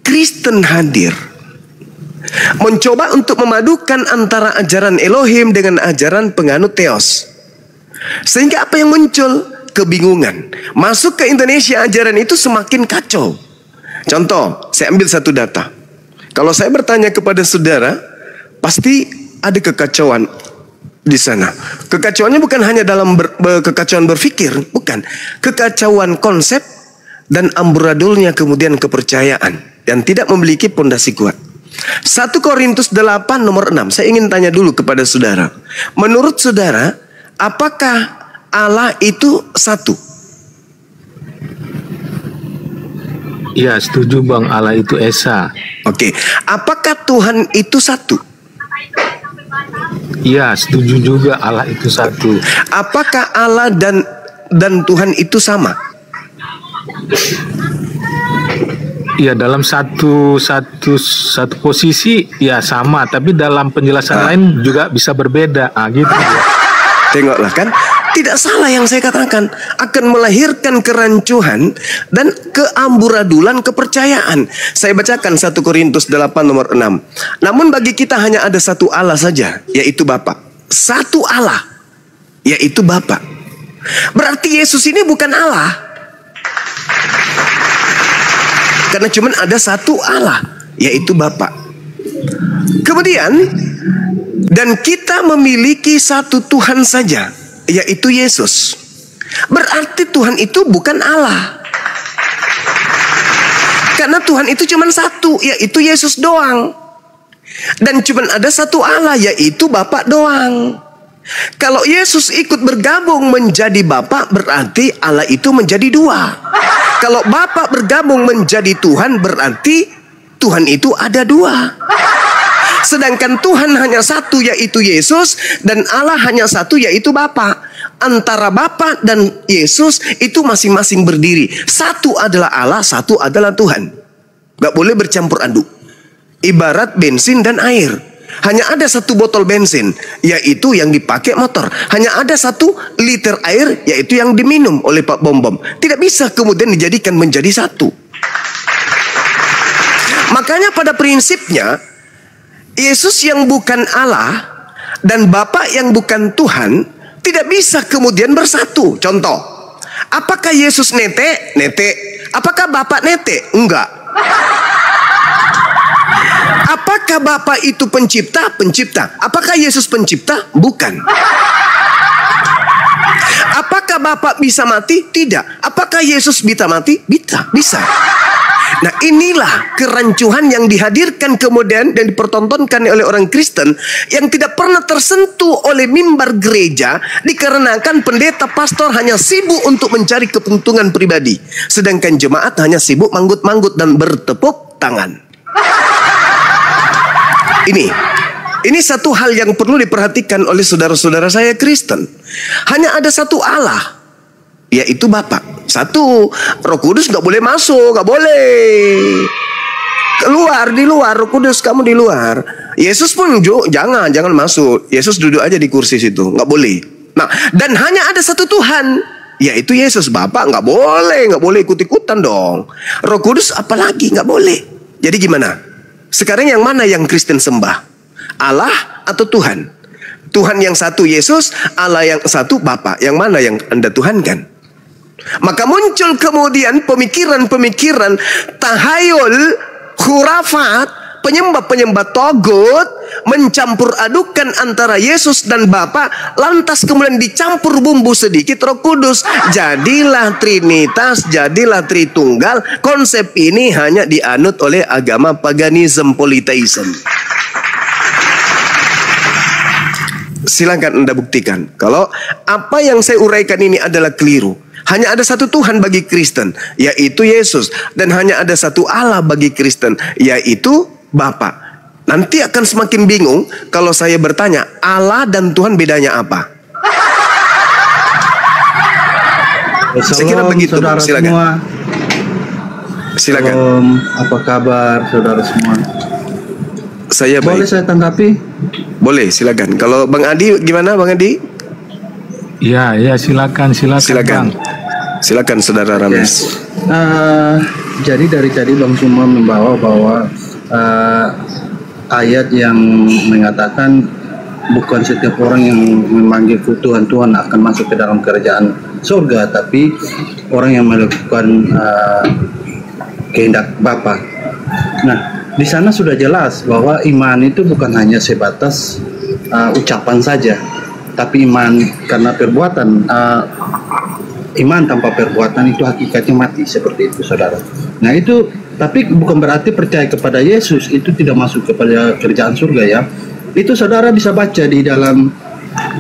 Kristen hadir mencoba untuk memadukan antara ajaran Elohim dengan ajaran penganut Theos. Sehingga apa yang muncul? Kebingungan. Masuk ke Indonesia ajaran itu semakin kacau. Contoh, saya ambil satu data. Kalau saya bertanya kepada saudara, pasti ada kekacauan di sana. Kekacauannya bukan hanya dalam kekacauan berpikir, bukan. Kekacauan konsep dan amburadulnya kemudian kepercayaan yang tidak memiliki pondasi kuat. 1 Korintus 8 nomor 6. Saya ingin tanya dulu kepada saudara. Menurut saudara, apakah Allah itu satu? Ya, setuju Bang, Allah itu Esa. Oke. Apakah Tuhan itu satu? Ya, setuju juga Allah itu satu. Apakah Allah dan Tuhan itu sama? Ya, dalam satu posisi ya sama, tapi dalam penjelasan lain juga bisa berbeda. Gitu ya. Tengoklah kan, tidak salah yang saya katakan, akan melahirkan kerancuan dan keamburadulan kepercayaan. Saya bacakan 1 Korintus 8 nomor 6. Namun bagi kita hanya ada satu Allah saja, yaitu Bapa. Satu Allah, yaitu Bapa. Berarti Yesus ini bukan Allah. Karena cuma ada satu Allah, yaitu Bapa. Kemudian, dan kita memiliki satu Tuhan saja, yaitu Yesus. Berarti Tuhan itu bukan Allah. Karena Tuhan itu cuma satu, yaitu Yesus doang. Dan cuma ada satu Allah, yaitu Bapa doang. Kalau Yesus ikut bergabung menjadi Bapa, berarti Allah itu menjadi dua. Kalau Bapa bergabung menjadi Tuhan, berarti Tuhan itu ada dua. Sedangkan Tuhan hanya satu, yaitu Yesus, dan Allah hanya satu, yaitu Bapa. Antara Bapa dan Yesus itu masing-masing berdiri. Satu adalah Allah, satu adalah Tuhan. Gak boleh bercampur aduk. Ibarat bensin dan air. Hanya ada satu botol bensin, yaitu yang dipakai motor. Hanya ada 1 liter air, yaitu yang diminum oleh Pak Bom-Bom. Tidak bisa kemudian dijadikan menjadi satu. Makanya pada prinsipnya, Yesus yang bukan Allah dan Bapa yang bukan Tuhan tidak bisa kemudian bersatu. Contoh, apakah Yesus nete? Nete. Apakah Bapa nete? Enggak. Apakah Bapa itu pencipta? Pencipta. Apakah Yesus pencipta? Bukan. Apakah Bapa bisa mati? Tidak. Apakah Yesus bisa mati? Bisa. Nah, inilah kerancuan yang dihadirkan kemudian dan dipertontonkan oleh orang Kristen yang tidak pernah tersentuh oleh mimbar gereja, dikarenakan pendeta pastor hanya sibuk untuk mencari keuntungan pribadi, sedangkan jemaat hanya sibuk manggut-manggut dan bertepuk tangan. Ini satu hal yang perlu diperhatikan oleh saudara-saudara saya Kristen. Hanya ada satu Allah, yaitu Bapa. Satu, Roh Kudus nggak boleh masuk, nggak boleh. Keluar, di luar, Roh Kudus kamu di luar. Yesus pun jangan masuk. Yesus duduk aja di kursi situ, nggak boleh. Nah, dan hanya ada satu Tuhan, yaitu Yesus. Bapa nggak boleh ikut-ikutan dong. Roh Kudus apalagi nggak boleh. Jadi gimana? Sekarang yang mana yang Kristen sembah? Allah atau Tuhan? Tuhan yang satu Yesus, Allah yang satu Bapa. Yang mana yang Anda tuhankan? Maka muncul kemudian pemikiran-pemikiran tahayul, khurafat, penyembah-penyembah togut, mencampur adukan antara Yesus dan Bapa, lantas kemudian dicampur bumbu sedikit Roh Kudus. Jadilah Trinitas, jadilah Tritunggal. Konsep ini hanya dianut oleh agama paganism, polytheism. Silakan Anda buktikan kalau apa yang saya uraikan ini adalah keliru. Hanya ada satu Tuhan bagi Kristen, yaitu Yesus. Dan hanya ada satu Allah bagi Kristen, yaitu Bapa. Nanti akan semakin bingung kalau saya bertanya, Allah dan Tuhan bedanya apa? Saya kira begitu. Silakan. Silakan. Apa kabar saudara semua? Saya baik. Boleh saya tanggapi? Boleh, silakan. Kalau Bang Adi gimana, Bang Adi? Ya, silakan. Silakan, saudara Rames. Jadi dari tadi Bang Suma membawa bahwa ayat yang mengatakan bukan setiap orang yang memanggil Tuhan Tuhan akan masuk ke dalam kerajaan surga, tapi orang yang melakukan kehendak Bapa. Nah, di sana sudah jelas bahwa iman itu bukan hanya sebatas ucapan saja, tapi iman karena perbuatan. Iman tanpa perbuatan itu hakikatnya mati, seperti itu, saudara. Nah itu, tapi bukan berarti percaya kepada Yesus itu tidak masuk kepada kerajaan surga ya. Itu saudara bisa baca di dalam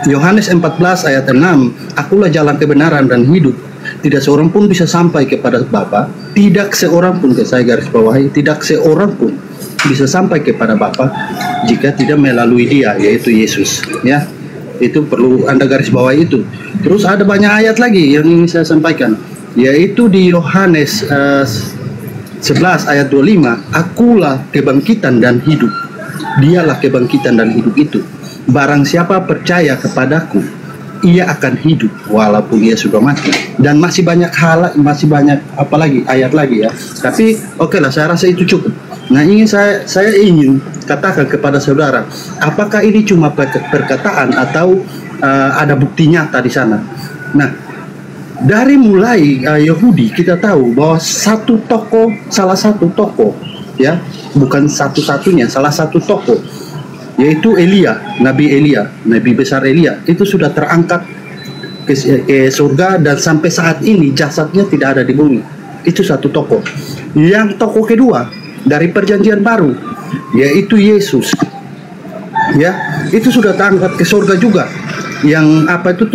Yohanes 14 ayat 6, akulah jalan kebenaran dan hidup. Tidak seorang pun bisa sampai kepada Bapa, tidak seorang pun, saya garis bawahi, tidak seorang pun bisa sampai kepada Bapa jika tidak melalui Dia, yaitu Yesus, ya. Itu perlu Anda garis bawahi itu. Terus ada banyak ayat lagi yang ingin saya sampaikan, yaitu di Yohanes 11 ayat 25, akulah kebangkitan dan hidup. Dialah kebangkitan dan hidup itu. Barang siapa percaya kepadaku, ia akan hidup walaupun ia sudah mati. Dan masih banyak hal, masih banyak apalagi ayat lagi ya. Tapi oke lah, saya rasa itu cukup. Nah, saya ingin katakan kepada saudara, apakah ini cuma perkataan atau ada bukti nyata di sana? Nah, dari mulai Yahudi kita tahu bahwa salah satu tokoh ya, bukan satu-satunya, salah satu tokoh, yaitu Nabi besar Elia, itu sudah terangkat ke surga dan sampai saat ini jasadnya tidak ada di bumi. Itu satu tokoh. Yang tokoh kedua dari perjanjian baru, yaitu Yesus, ya, itu sudah terangkat ke surga juga. Yang apa itu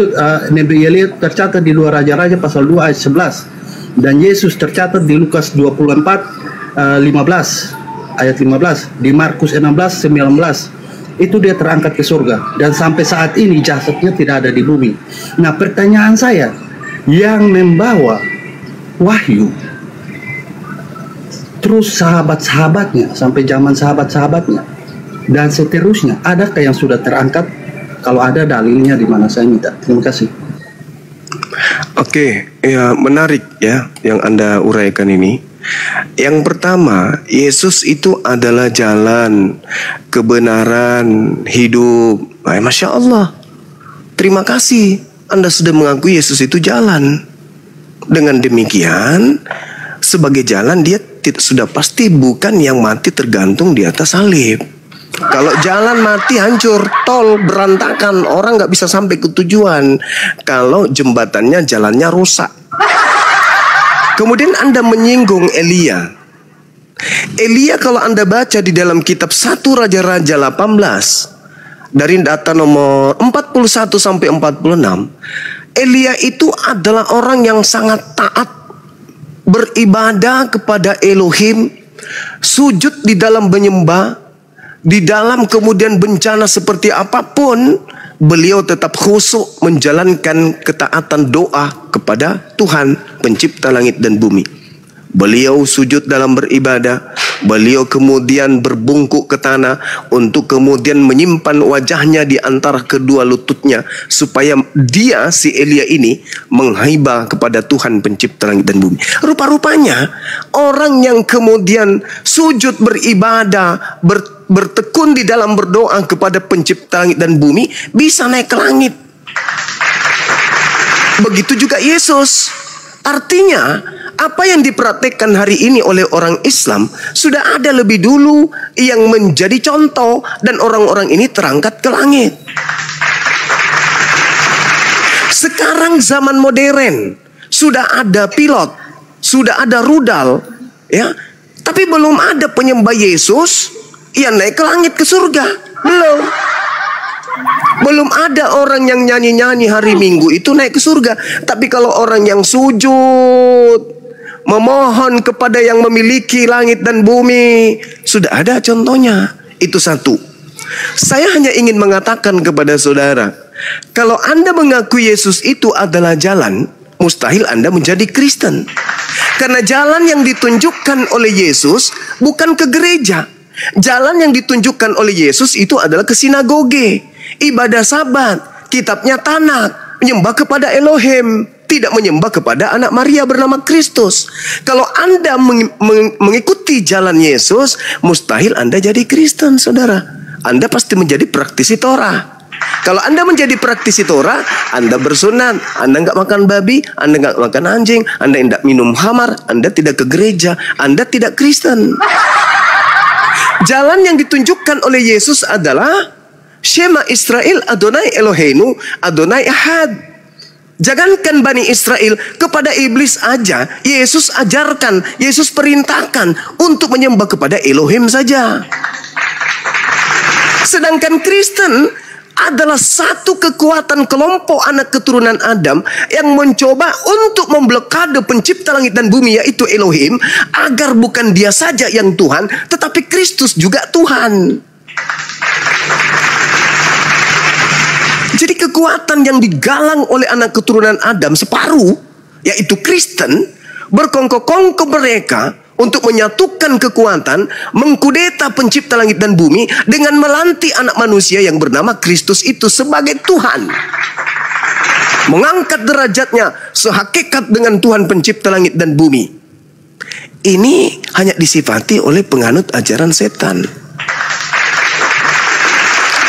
Nabi Elia tercatat di 2 Raja-Raja pasal 2 ayat 11, dan Yesus tercatat di Lukas 24 ayat 15, di Markus 16 19. Itu dia terangkat ke surga dan sampai saat ini jasadnya tidak ada di bumi. Nah, pertanyaan saya, yang membawa wahyu terus sahabat-sahabatnya sampai zaman sahabat-sahabatnya dan seterusnya, adakah yang sudah terangkat? Kalau ada dalilnya di mana, saya minta. Terima kasih. Oke, ya menarik ya yang Anda uraikan ini. Yang pertama, Yesus itu adalah jalan, kebenaran, hidup. Masya Allah. Terima kasih Anda sudah mengakui Yesus itu jalan. Dengan demikian, sebagai jalan dia sudah pasti bukan yang mati tergantung di atas salib. Kalau jalan mati hancur, tol berantakan, orang nggak bisa sampai ke tujuan. Kalau jembatannya jalannya rusak. Kemudian Anda menyinggung Elia. Elia kalau Anda baca di dalam kitab 1 Raja-Raja 18 dari data nomor 41 sampai 46, Elia itu adalah orang yang sangat taat, beribadah kepada Elohim, sujud di dalam menyembah, di dalam kemudian bencana seperti apapun, beliau tetap khusyuk menjalankan ketaatan doa kepada Tuhan pencipta langit dan bumi. Beliau sujud dalam beribadah, beliau kemudian berbungkuk ke tanah untuk kemudian menyimpan wajahnya di antara kedua lututnya supaya dia, si Elia ini, menghibah kepada Tuhan pencipta langit dan bumi. Rupa-rupanya orang yang kemudian sujud beribadah, bertekun di dalam berdoa kepada pencipta langit dan bumi bisa naik ke langit. Begitu juga Yesus. Artinya apa yang dipraktekkan hari ini oleh orang Islam sudah ada lebih dulu yang menjadi contoh, dan orang-orang ini terangkat ke langit. Sekarang zaman modern, sudah ada pilot, sudah ada rudal, ya, tapi belum ada penyembah Yesus yang naik ke langit ke surga. Belum ada orang yang nyanyi-nyanyi hari Minggu itu naik ke surga. Tapi kalau orang yang sujud, memohon kepada yang memiliki langit dan bumi, sudah ada contohnya. Itu satu. Saya hanya ingin mengatakan kepada saudara, kalau Anda mengaku Yesus itu adalah jalan, mustahil Anda menjadi Kristen. Karena jalan yang ditunjukkan oleh Yesus bukan ke gereja. Jalan yang ditunjukkan oleh Yesus itu adalah ke sinagoge, ibadah Sabat, kitabnya Tanakh, menyembah kepada Elohim. tidak menyembah kepada anak Maria bernama Kristus. Kalau Anda mengikuti jalan Yesus, mustahil Anda jadi Kristen, saudara. Anda pasti menjadi praktisi Torah. Kalau Anda menjadi praktisi Torah, Anda bersunat, Anda nggak makan babi, Anda nggak makan anjing, Anda tidak minum khamar, Anda tidak ke gereja, Anda tidak Kristen. Jalan yang ditunjukkan oleh Yesus adalah Shema Israel Adonai Eloheinu Adonai Ahad. Jangankan Bani Israel, kepada iblis aja Yesus ajarkan, Yesus perintahkan untuk menyembah kepada Elohim saja. Sedangkan Kristen adalah satu kekuatan kelompok anak keturunan Adam yang mencoba untuk memblokade pencipta langit dan bumi, yaitu Elohim, agar bukan dia saja yang Tuhan, tetapi Kristus juga Tuhan. Jadi kekuatan yang digalang oleh anak keturunan Adam separuh, yaitu Kristen, berkongkong-kongkong mereka untuk menyatukan kekuatan, mengkudeta pencipta langit dan bumi dengan melantik anak manusia yang bernama Kristus itu sebagai Tuhan. Mengangkat derajatnya sehakikat dengan Tuhan pencipta langit dan bumi. Ini hanya disifati oleh penganut ajaran setan.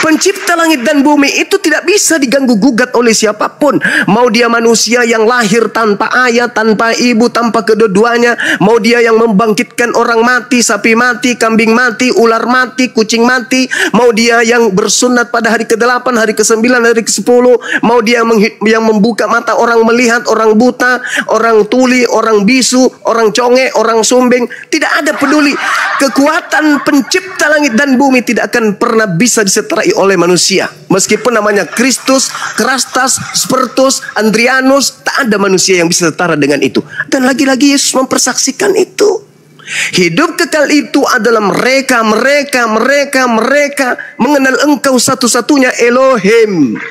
Pencipta langit dan bumi itu tidak bisa diganggu gugat oleh siapapun. Mau dia manusia yang lahir tanpa ayah, tanpa ibu, tanpa kedua-duanya. Mau dia yang membangkitkan orang mati, sapi mati, kambing mati, ular mati, kucing mati. Mau dia yang bersunat pada hari ke-8, hari ke-9, hari ke-10. Mau dia yang membuka mata orang melihat, orang buta, orang tuli, orang bisu, orang conge, orang sumbing. Tidak ada peduli. Kekuatan pencipta langit dan bumi tidak akan pernah bisa diseterai oleh manusia. Meskipun namanya Kristus, Krastas, Spertus, Andrianus, tak ada manusia yang bisa setara dengan itu. Dan lagi-lagi Yesus mempersaksikan itu. Hidup kekal itu adalah mereka mengenal Engkau satu-satunya Elohim.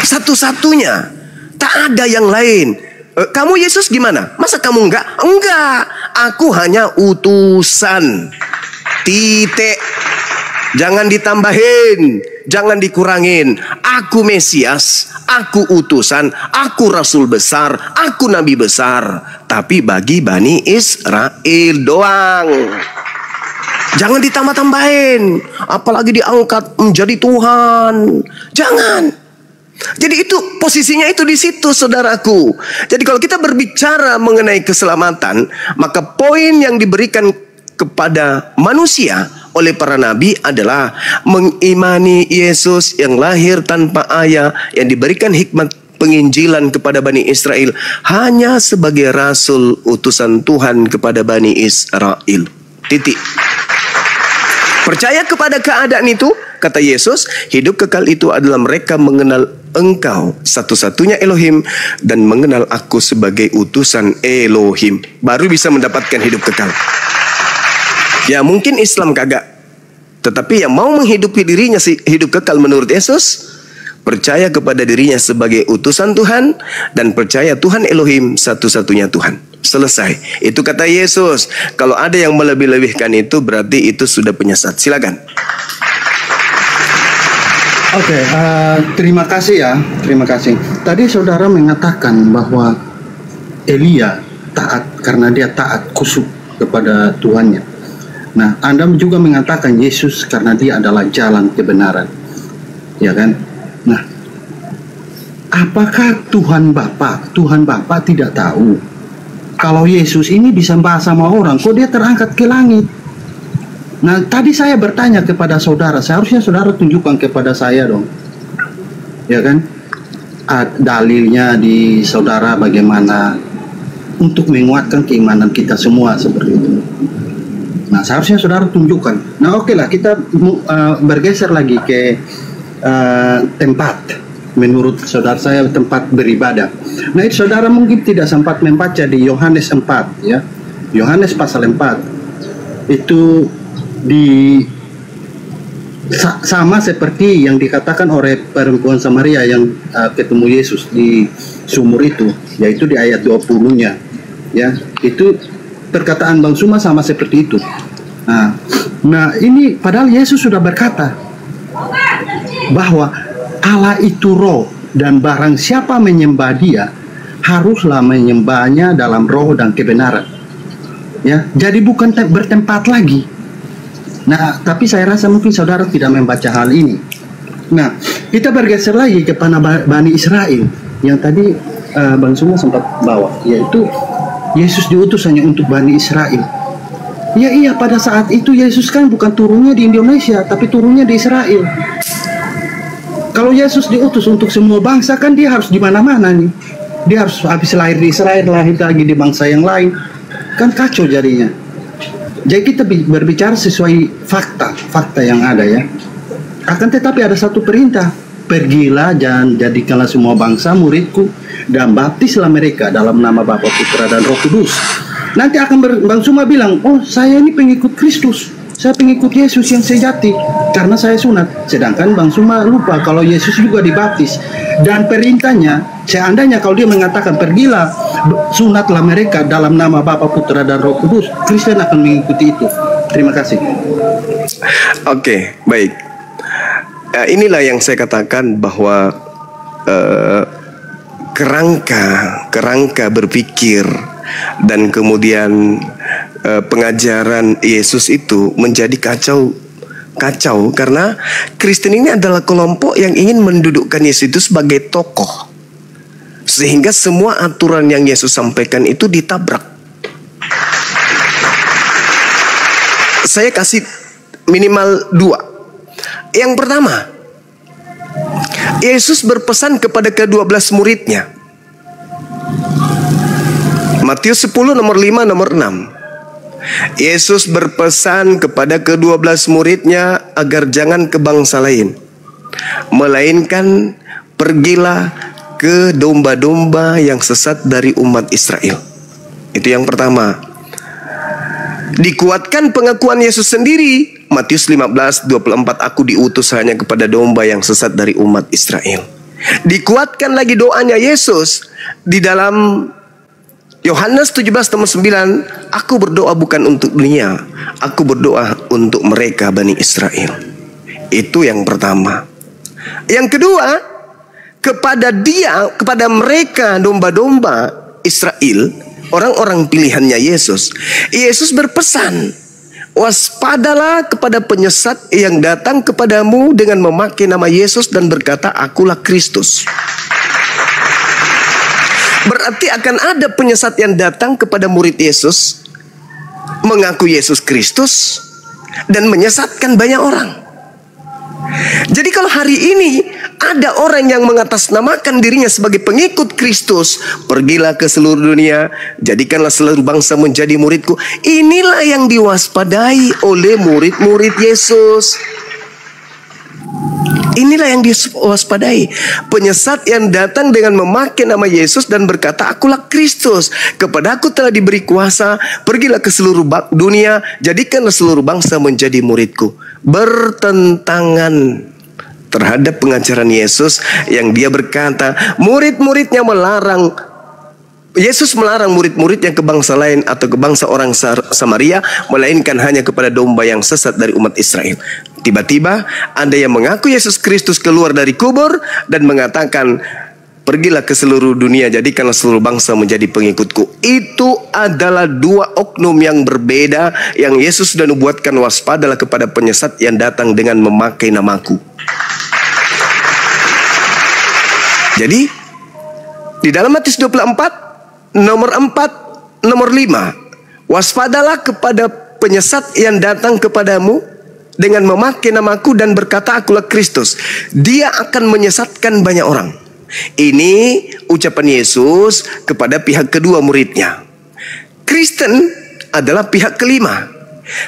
Satu-satunya. Tak ada yang lain. Kamu Yesus gimana? Masa kamu enggak? Enggak. Aku hanya utusan. Titik. Jangan ditambahin, jangan dikurangin. Aku Mesias, aku utusan, aku Rasul besar, aku Nabi besar. Tapi bagi Bani Israel doang. Jangan ditambah-tambahin, apalagi diangkat menjadi Tuhan. Jangan. Jadi itu posisinya itu di situ, saudaraku. Jadi kalau kita berbicara mengenai keselamatan, maka poin yang diberikan kepada manusia oleh para nabi adalah mengimani Yesus yang lahir tanpa ayah, yang diberikan hikmat penginjilan kepada Bani Israel hanya sebagai rasul utusan Tuhan kepada Bani Israel. Titik. Percaya kepada keadaan itu, kata Yesus, hidup kekal itu adalah mereka mengenal Engkau satu-satunya Elohim dan mengenal aku sebagai utusan Elohim. Baru bisa mendapatkan hidup kekal. Ya mungkin Islam kagak, tetapi yang mau menghidupi dirinya hidup kekal menurut Yesus, percaya kepada dirinya sebagai utusan Tuhan dan percaya Tuhan Elohim satu-satunya Tuhan. Selesai. Itu kata Yesus. Kalau ada yang melebih-lebihkan itu, berarti itu sudah penyesat. Silakan. Oke, terima kasih ya. Terima kasih. Tadi saudara mengatakan bahwa Elia taat karena dia taat khusyuk kepada Tuhannya. Nah, Anda juga mengatakan Yesus karena dia adalah jalan kebenaran. Ya kan? Nah, apakah Tuhan Bapa tidak tahu kalau Yesus ini disembah sama orang, kok dia terangkat ke langit? Nah, tadi saya bertanya kepada saudara, seharusnya saudara tunjukkan kepada saya dong. Ya kan? Dalilnya di saudara bagaimana untuk menguatkan keimanan kita semua seperti itu. Nah, seharusnya saudara tunjukkan. Nah, oke lah, kita bergeser lagi ke tempat. Menurut saudara saya tempat beribadah. Nah, saudara mungkin tidak sempat membaca di Yohanes 4 ya. Yohanes pasal 4 itu sama seperti yang dikatakan oleh perempuan Samaria yang ketemu Yesus di sumur itu, yaitu di ayat 20-nya ya. Itu perkataan Bang Suma sama seperti itu. Nah, ini padahal Yesus sudah berkata bahwa Allah itu roh, Dan barang siapa menyembah dia, haruslah menyembahnya dalam roh dan kebenaran. Ya, jadi bukan bertempat lagi. Nah, tapi saya rasa mungkin saudara tidak membaca hal ini. Nah, kita bergeser lagi kepada Bani Israel yang tadi Bang Suma sempat bawa, yaitu Yesus diutus hanya untuk Bani Israel. Ya iya, pada saat itu Yesus kan bukan turunnya di Indonesia, tapi turunnya di Israel. Kalau Yesus diutus untuk semua bangsa, kan dia harus di mana-mana nih. Dia harus habis lahir di Israel, lahir lagi di bangsa yang lain. Kan kacau jadinya. Jadi kita berbicara sesuai fakta yang ada ya. Akan tetapi ada satu perintah, pergilah dan jadikanlah semua bangsa muridku dan baptislah mereka dalam nama Bapa, Putra dan Roh Kudus. Nanti akan Bang Suma bilang, oh saya ini pengikut Kristus, saya pengikut Yesus yang sejati karena saya sunat. Sedangkan Bang Suma lupa kalau Yesus juga dibaptis. Dan perintahnya, seandainya kalau dia mengatakan pergilah sunatlah mereka dalam nama Bapa, Putra dan Roh Kudus, Kristen akan mengikuti itu. Terima kasih. Oke, baik. Inilah yang saya katakan bahwa kerangka berpikir dan kemudian pengajaran Yesus itu menjadi kacau karena Kristen ini adalah kelompok yang ingin mendudukkan Yesus itu sebagai tokoh, sehingga semua aturan yang Yesus sampaikan itu ditabrak. Saya kasih minimal 2. Yang pertama, Yesus berpesan kepada ke-12 muridnya. Matius 10 nomor 5 nomor 6. Yesus berpesan kepada ke-12 muridnya agar jangan ke bangsa lain, melainkan pergilah ke domba-domba yang sesat dari umat Israel. Itu yang pertama. Dikuatkan pengakuan Yesus sendiri. Matius 15:24, aku diutus hanya kepada domba yang sesat dari umat Israel. Dikuatkan lagi doanya Yesus di dalam Yohanes 17:9, aku berdoa bukan untuk dunia, aku berdoa untuk mereka Bani Israel. Itu yang pertama. Yang kedua, kepada mereka domba-domba Israel, orang-orang pilihannya Yesus, Yesus berpesan, waspadalah kepada penyesat yang datang kepadamu dengan memakai nama Yesus dan berkata, akulah Kristus. Berarti akan ada penyesat yang datang kepada murid Yesus, mengaku Yesus Kristus, dan menyesatkan banyak orang. Jadi kalau hari ini ada orang yang mengatasnamakan dirinya sebagai pengikut Kristus, pergilah ke seluruh dunia, jadikanlah seluruh bangsa menjadi muridku. Inilah yang diwaspadai oleh murid-murid Yesus. Inilah yang diwaspadai. Penyesat yang datang dengan memakai nama Yesus dan berkata, akulah Kristus. Kepada aku telah diberi kuasa, pergilah ke seluruh dunia, jadikanlah seluruh bangsa menjadi muridku. Bertentangan terhadap pengajaran Yesus yang dia berkata, murid-muridnya melarang, Yesus melarang murid-muridnya ke bangsa lain atau ke bangsa orang Samaria, melainkan hanya kepada domba yang sesat dari umat Israel. Tiba-tiba ada yang mengaku Yesus Kristus keluar dari kubur dan mengatakan, pergilah ke seluruh dunia, jadikanlah seluruh bangsa menjadi pengikutku. Itu adalah dua oknum yang berbeda yang Yesus sudah nubuatkan, waspadalah kepada penyesat yang datang dengan memakai namaku. Jadi di dalam Matius 24 nomor 4 nomor 5, waspadalah kepada penyesat yang datang kepadamu dengan memakai namaku dan berkata akulah Kristus. Dia akan menyesatkan banyak orang. Ini ucapan Yesus kepada pihak kedua muridnya. Kristen adalah pihak kelima.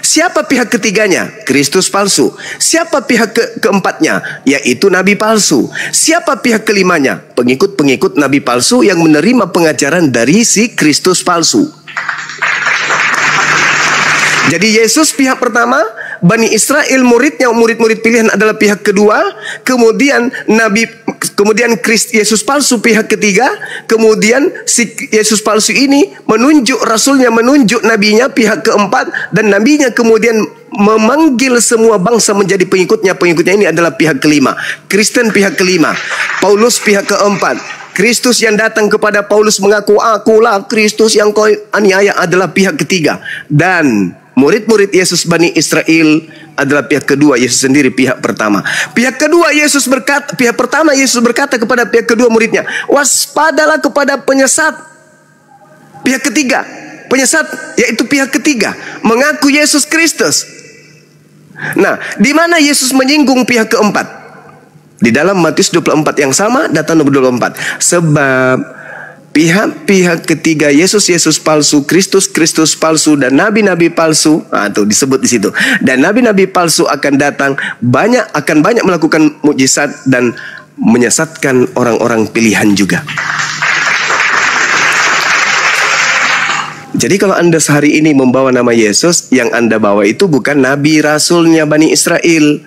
Siapa pihak ketiganya? Kristus palsu. Siapa pihak keempatnya? Yaitu nabi palsu. Siapa pihak kelimanya? Pengikut-pengikut nabi palsu yang menerima pengajaran dari si Kristus palsu. Jadi Yesus pihak pertama, Bani Israel muridnya, murid-murid pilihan adalah pihak kedua, kemudian Yesus palsu pihak ketiga, kemudian si Yesus palsu ini menunjuk rasulnya, menunjuk nabinya pihak keempat, dan nabinya kemudian memanggil semua bangsa menjadi pengikutnya. Pengikutnya ini adalah pihak kelima. Kristen pihak kelima, Paulus pihak keempat. Kristus yang datang kepada Paulus mengaku, akulah Kristus yang kau aniaya, adalah pihak ketiga. Dan murid-murid Yesus Bani Israel adalah pihak kedua, Yesus sendiri pihak pertama. Pihak kedua Yesus berkata, pihak pertama Yesus berkata kepada pihak kedua muridnya, waspadalah kepada penyesat. Pihak ketiga, penyesat yaitu pihak ketiga, mengaku Yesus Kristus. Nah, di mana Yesus menyinggung pihak keempat? Di dalam Matius 24 yang sama, data nomor 24. Sebab pihak-pihak ketiga, Yesus palsu, Kristus palsu, dan nabi-nabi palsu, tuh disebut di situ. Dan nabi-nabi palsu akan datang, akan banyak melakukan mukjizat dan menyesatkan orang-orang pilihan juga. Jadi kalau Anda sehari ini membawa nama Yesus, yang Anda bawa itu bukan nabi rasulnya Bani Israel,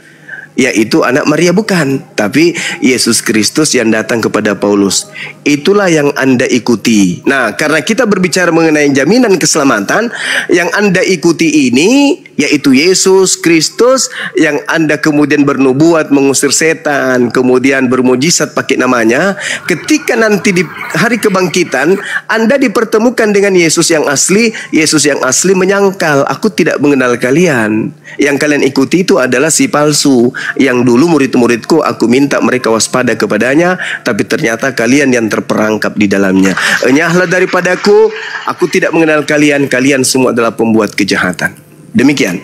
yaitu anak Maria, bukan, tapi Yesus Kristus yang datang kepada Paulus. Itulah yang Anda ikuti. Nah, karena kita berbicara mengenai jaminan keselamatan, yang Anda ikuti ini yaitu Yesus Kristus yang Anda kemudian bernubuat mengusir setan, kemudian bermujizat pakai namanya. Ketika nanti di hari kebangkitan Anda dipertemukan dengan Yesus yang asli, Yesus yang asli menyangkal, aku tidak mengenal kalian. Yang kalian ikuti itu adalah si palsu, yang dulu murid-muridku aku minta mereka waspada kepadanya, tapi ternyata kalian yang terperangkap di dalamnya. Enyahlah daripadaku, aku tidak mengenal kalian, kalian semua adalah pembuat kejahatan. Demikian.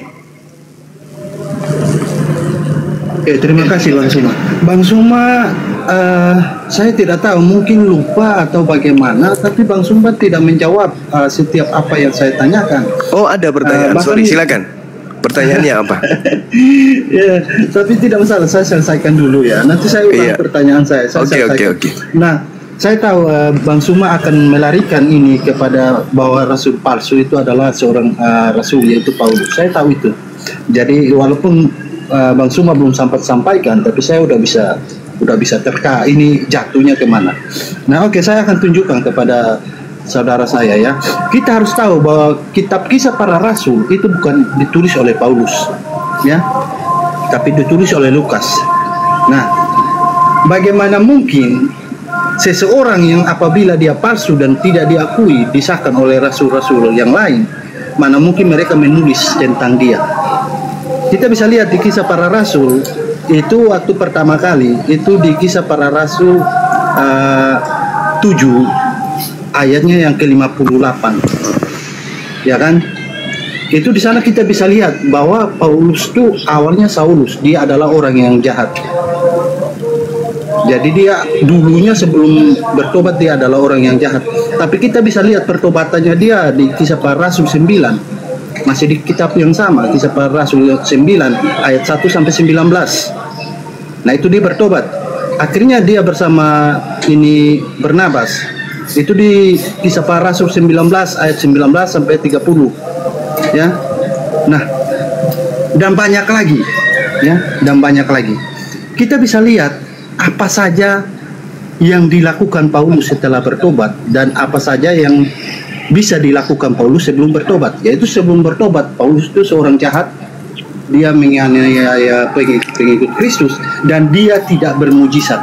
Terima kasih Bang Suma. Bang Suma, saya tidak tahu, mungkin lupa atau bagaimana, tapi Bang Suma tidak menjawab setiap apa yang saya tanyakan. Oh, ada pertanyaan. Sorry, silakan. Pertanyaannya apa? Ya, tapi tidak masalah, saya selesaikan dulu ya. Nanti saya ulang pertanyaan saya. Oke. Nah, saya tahu Bang Suma akan melarikan ini kepada bahwa rasul palsu itu adalah seorang rasul, yaitu Paulus. Saya tahu itu. Jadi walaupun Bang Suma belum sempat sampaikan, tapi saya udah bisa terka ini jatuhnya kemana. Nah, oke, saya akan tunjukkan kepada saudara saya ya. Kita harus tahu bahwa kitab Kisah Para Rasul itu bukan ditulis oleh Paulus, ya, tapi ditulis oleh Lukas. Nah, bagaimana mungkin seseorang yang apabila dia palsu dan tidak diakui disahkan oleh rasul-rasul yang lain, mana mungkin mereka menulis tentang dia? Kita bisa lihat di Kisah Para Rasul itu waktu pertama kali itu di Kisah Para Rasul 7 ayatnya yang ke-58, ya kan? Itu di sana kita bisa lihat bahwa Paulus itu awalnya Saulus, dia adalah orang yang jahat. Jadi dia dulunya sebelum bertobat dia adalah orang yang jahat. Tapi kita bisa lihat pertobatannya dia di Kisah Para Rasul 9. Masih di kitab yang sama, Kisah Para Rasul 9 ayat 1 sampai 19. Nah, itu dia bertobat. Akhirnya dia bersama ini Barnabas. Itu di Kisah Para Rasul 19 ayat 19 sampai 30. Ya. Nah, dan banyak lagi. Ya, dan banyak lagi. Kita bisa lihat apa saja yang dilakukan Paulus setelah bertobat dan apa saja yang bisa dilakukan Paulus sebelum bertobat. Yaitu sebelum bertobat, Paulus itu seorang jahat, dia menganiaya pengikut Kristus dan dia tidak bermujizat,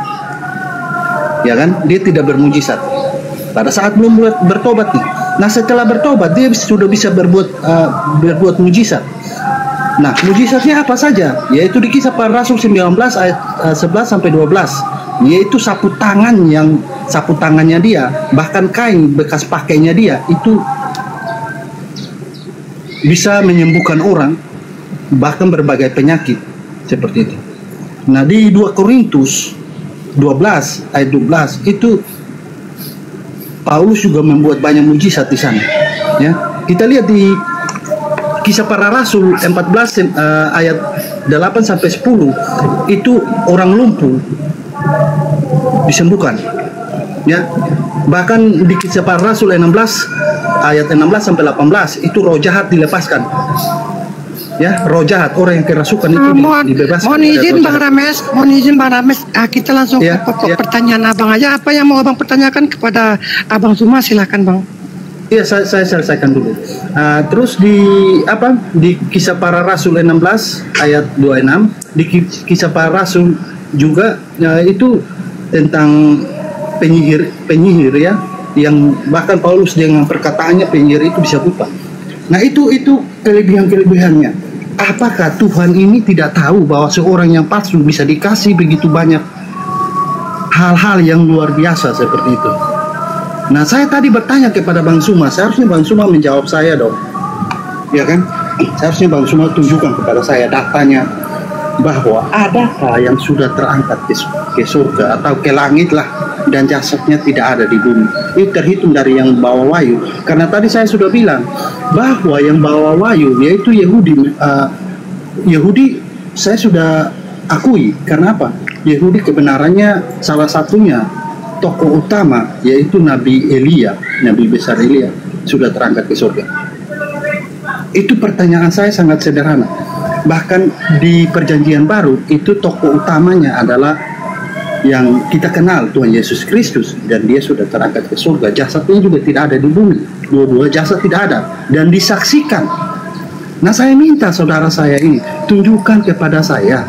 ya kan? Dia tidak bermujizat pada saat belum bertobat nih. Nah, setelah bertobat dia sudah bisa berbuat mujizat. Nah, mujizatnya apa saja? Yaitu di Kisah Para Rasul 19 ayat 11 sampai 12, yaitu sapu tangannya dia, bahkan kain bekas pakainya dia itu bisa menyembuhkan orang, bahkan berbagai penyakit seperti itu. Nah, di 2 Korintus 12 ayat 12 itu Paulus juga membuat banyak mujizat di sana. Ya, kita lihat di Kisah Para Rasul 14 ayat 8 sampai 10 itu orang lumpuh disembuhkan. Ya. Bahkan di Kisah Para Rasul 16 ayat 16 sampai 18 itu roh jahat dilepaskan. Ya, roh jahat, orang yang kerasukan itu dibebaskan. Mohon izin Bang Rames, kita langsung ke pertanyaan Abang aja. Apa yang mau Abang pertanyakan kepada Abang Suma, silakan Bang. Iya, saya selesaikan dulu. Terus di Kisah Para Rasul 16 ayat 26, di Kisah Para Rasul juga itu tentang penyihir ya, yang bahkan Paulus dengan perkataannya penyihir itu bisa buta. Nah itu kelebihannya. Apakah Tuhan ini tidak tahu bahwa seorang yang palsu bisa dikasih begitu banyak hal-hal yang luar biasa seperti itu? Nah, saya tadi bertanya kepada Bang Suma, seharusnya Bang Suma menjawab saya dong, ya kan? Seharusnya Bang Suma tunjukkan kepada saya datanya, bahwa adakah yang sudah terangkat ke surga atau ke langit lah, dan jasadnya tidak ada di bumi. Itu terhitung dari yang bawa wahyu. Karena tadi saya sudah bilang bahwa yang bawa wahyu yaitu Yahudi. Yahudi saya sudah akui. Karena apa? Yahudi kebenarannya salah satunya tokoh utama yaitu Nabi Elia, Nabi besar Elia sudah terangkat ke surga. Itu pertanyaan saya sangat sederhana. Bahkan di Perjanjian Baru itu tokoh utamanya adalah yang kita kenal, Tuhan Yesus Kristus, dan dia sudah terangkat ke surga. Jasadnya juga tidak ada di bumi. Dua-dua jasad tidak ada dan disaksikan. Nah, saya minta saudara saya ini tunjukkan kepada saya,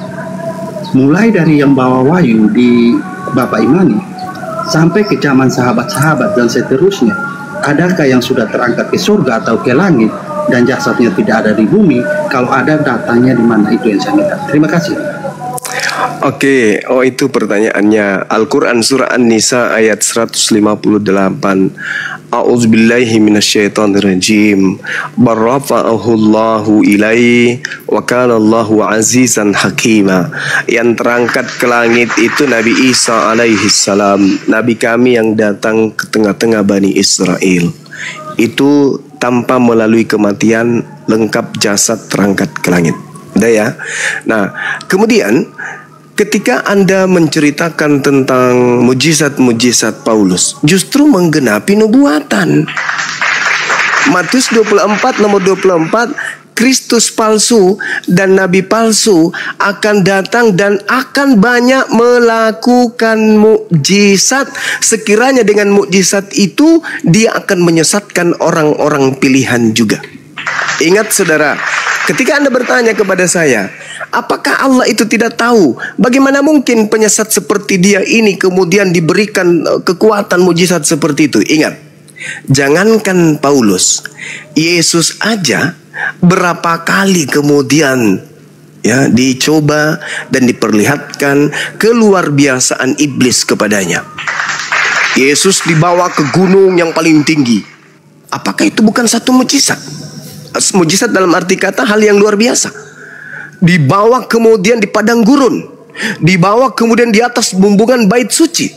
mulai dari yang bawa wahyu di Bapak Imani sampai ke zaman sahabat-sahabat dan seterusnya, adakah yang sudah terangkat ke surga atau ke langit dan jasadnya tidak ada di bumi? Kalau ada, datanya di mana? Itu yang saya minta. Terima kasih. Oke, itu pertanyaannya. Al-Quran surah An-Nisa ayat 158. A'udzubillahi minasyaitonirrajim. Barrafa'ahullahu ilaihi wa kana Allahu azizan hakima. Yang terangkat ke langit itu Nabi Isa alaihi salam, Nabi kami yang datang ke tengah-tengah Bani Israel. Itu tanpa melalui kematian, lengkap jasad terangkat ke langit. Udah ya. Nah, kemudian ketika Anda menceritakan tentang mujizat-mujizat Paulus, justru menggenapi nubuatan. Matius 24 nomor 24, Kristus palsu dan nabi palsu akan datang dan akan banyak melakukan mukjizat. Sekiranya dengan mukjizat itu dia akan menyesatkan orang-orang pilihan juga. Ingat saudara, ketika Anda bertanya kepada saya, apakah Allah itu tidak tahu? Bagaimana mungkin penyesat seperti dia ini kemudian diberikan kekuatan mujizat seperti itu? Ingat, jangankan Paulus, Yesus aja berapa kali kemudian ya dicoba dan diperlihatkan keluarbiasaan iblis kepadanya. Yesus dibawa ke gunung yang paling tinggi. Apakah itu bukan satu mujizat? Mujizat dalam arti kata hal yang luar biasa. Dibawa kemudian di padang gurun, dibawa kemudian di atas bumbungan bait suci.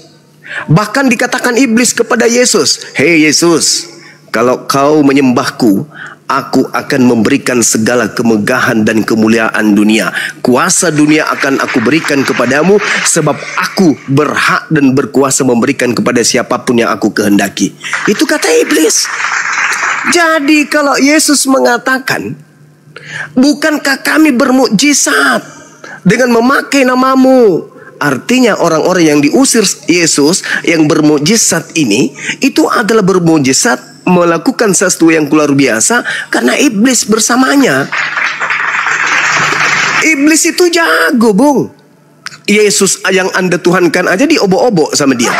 Bahkan dikatakan iblis kepada Yesus, "Hei Yesus, kalau kau menyembahku, aku akan memberikan segala kemegahan dan kemuliaan dunia. Kuasa dunia akan aku berikan kepadamu, sebab aku berhak dan berkuasa memberikan kepada siapapun yang aku kehendaki." Itu kata iblis. Jadi kalau Yesus mengatakan, bukankah kami bermukjizat dengan memakai namamu? Artinya orang-orang yang diusir Yesus yang bermukjizat ini, itu adalah bermukjizat, melakukan sesuatu yang luar biasa karena iblis bersamanya. Iblis itu jago, Bung. Yesus yang Anda tuhankan aja diobok-obok sama dia.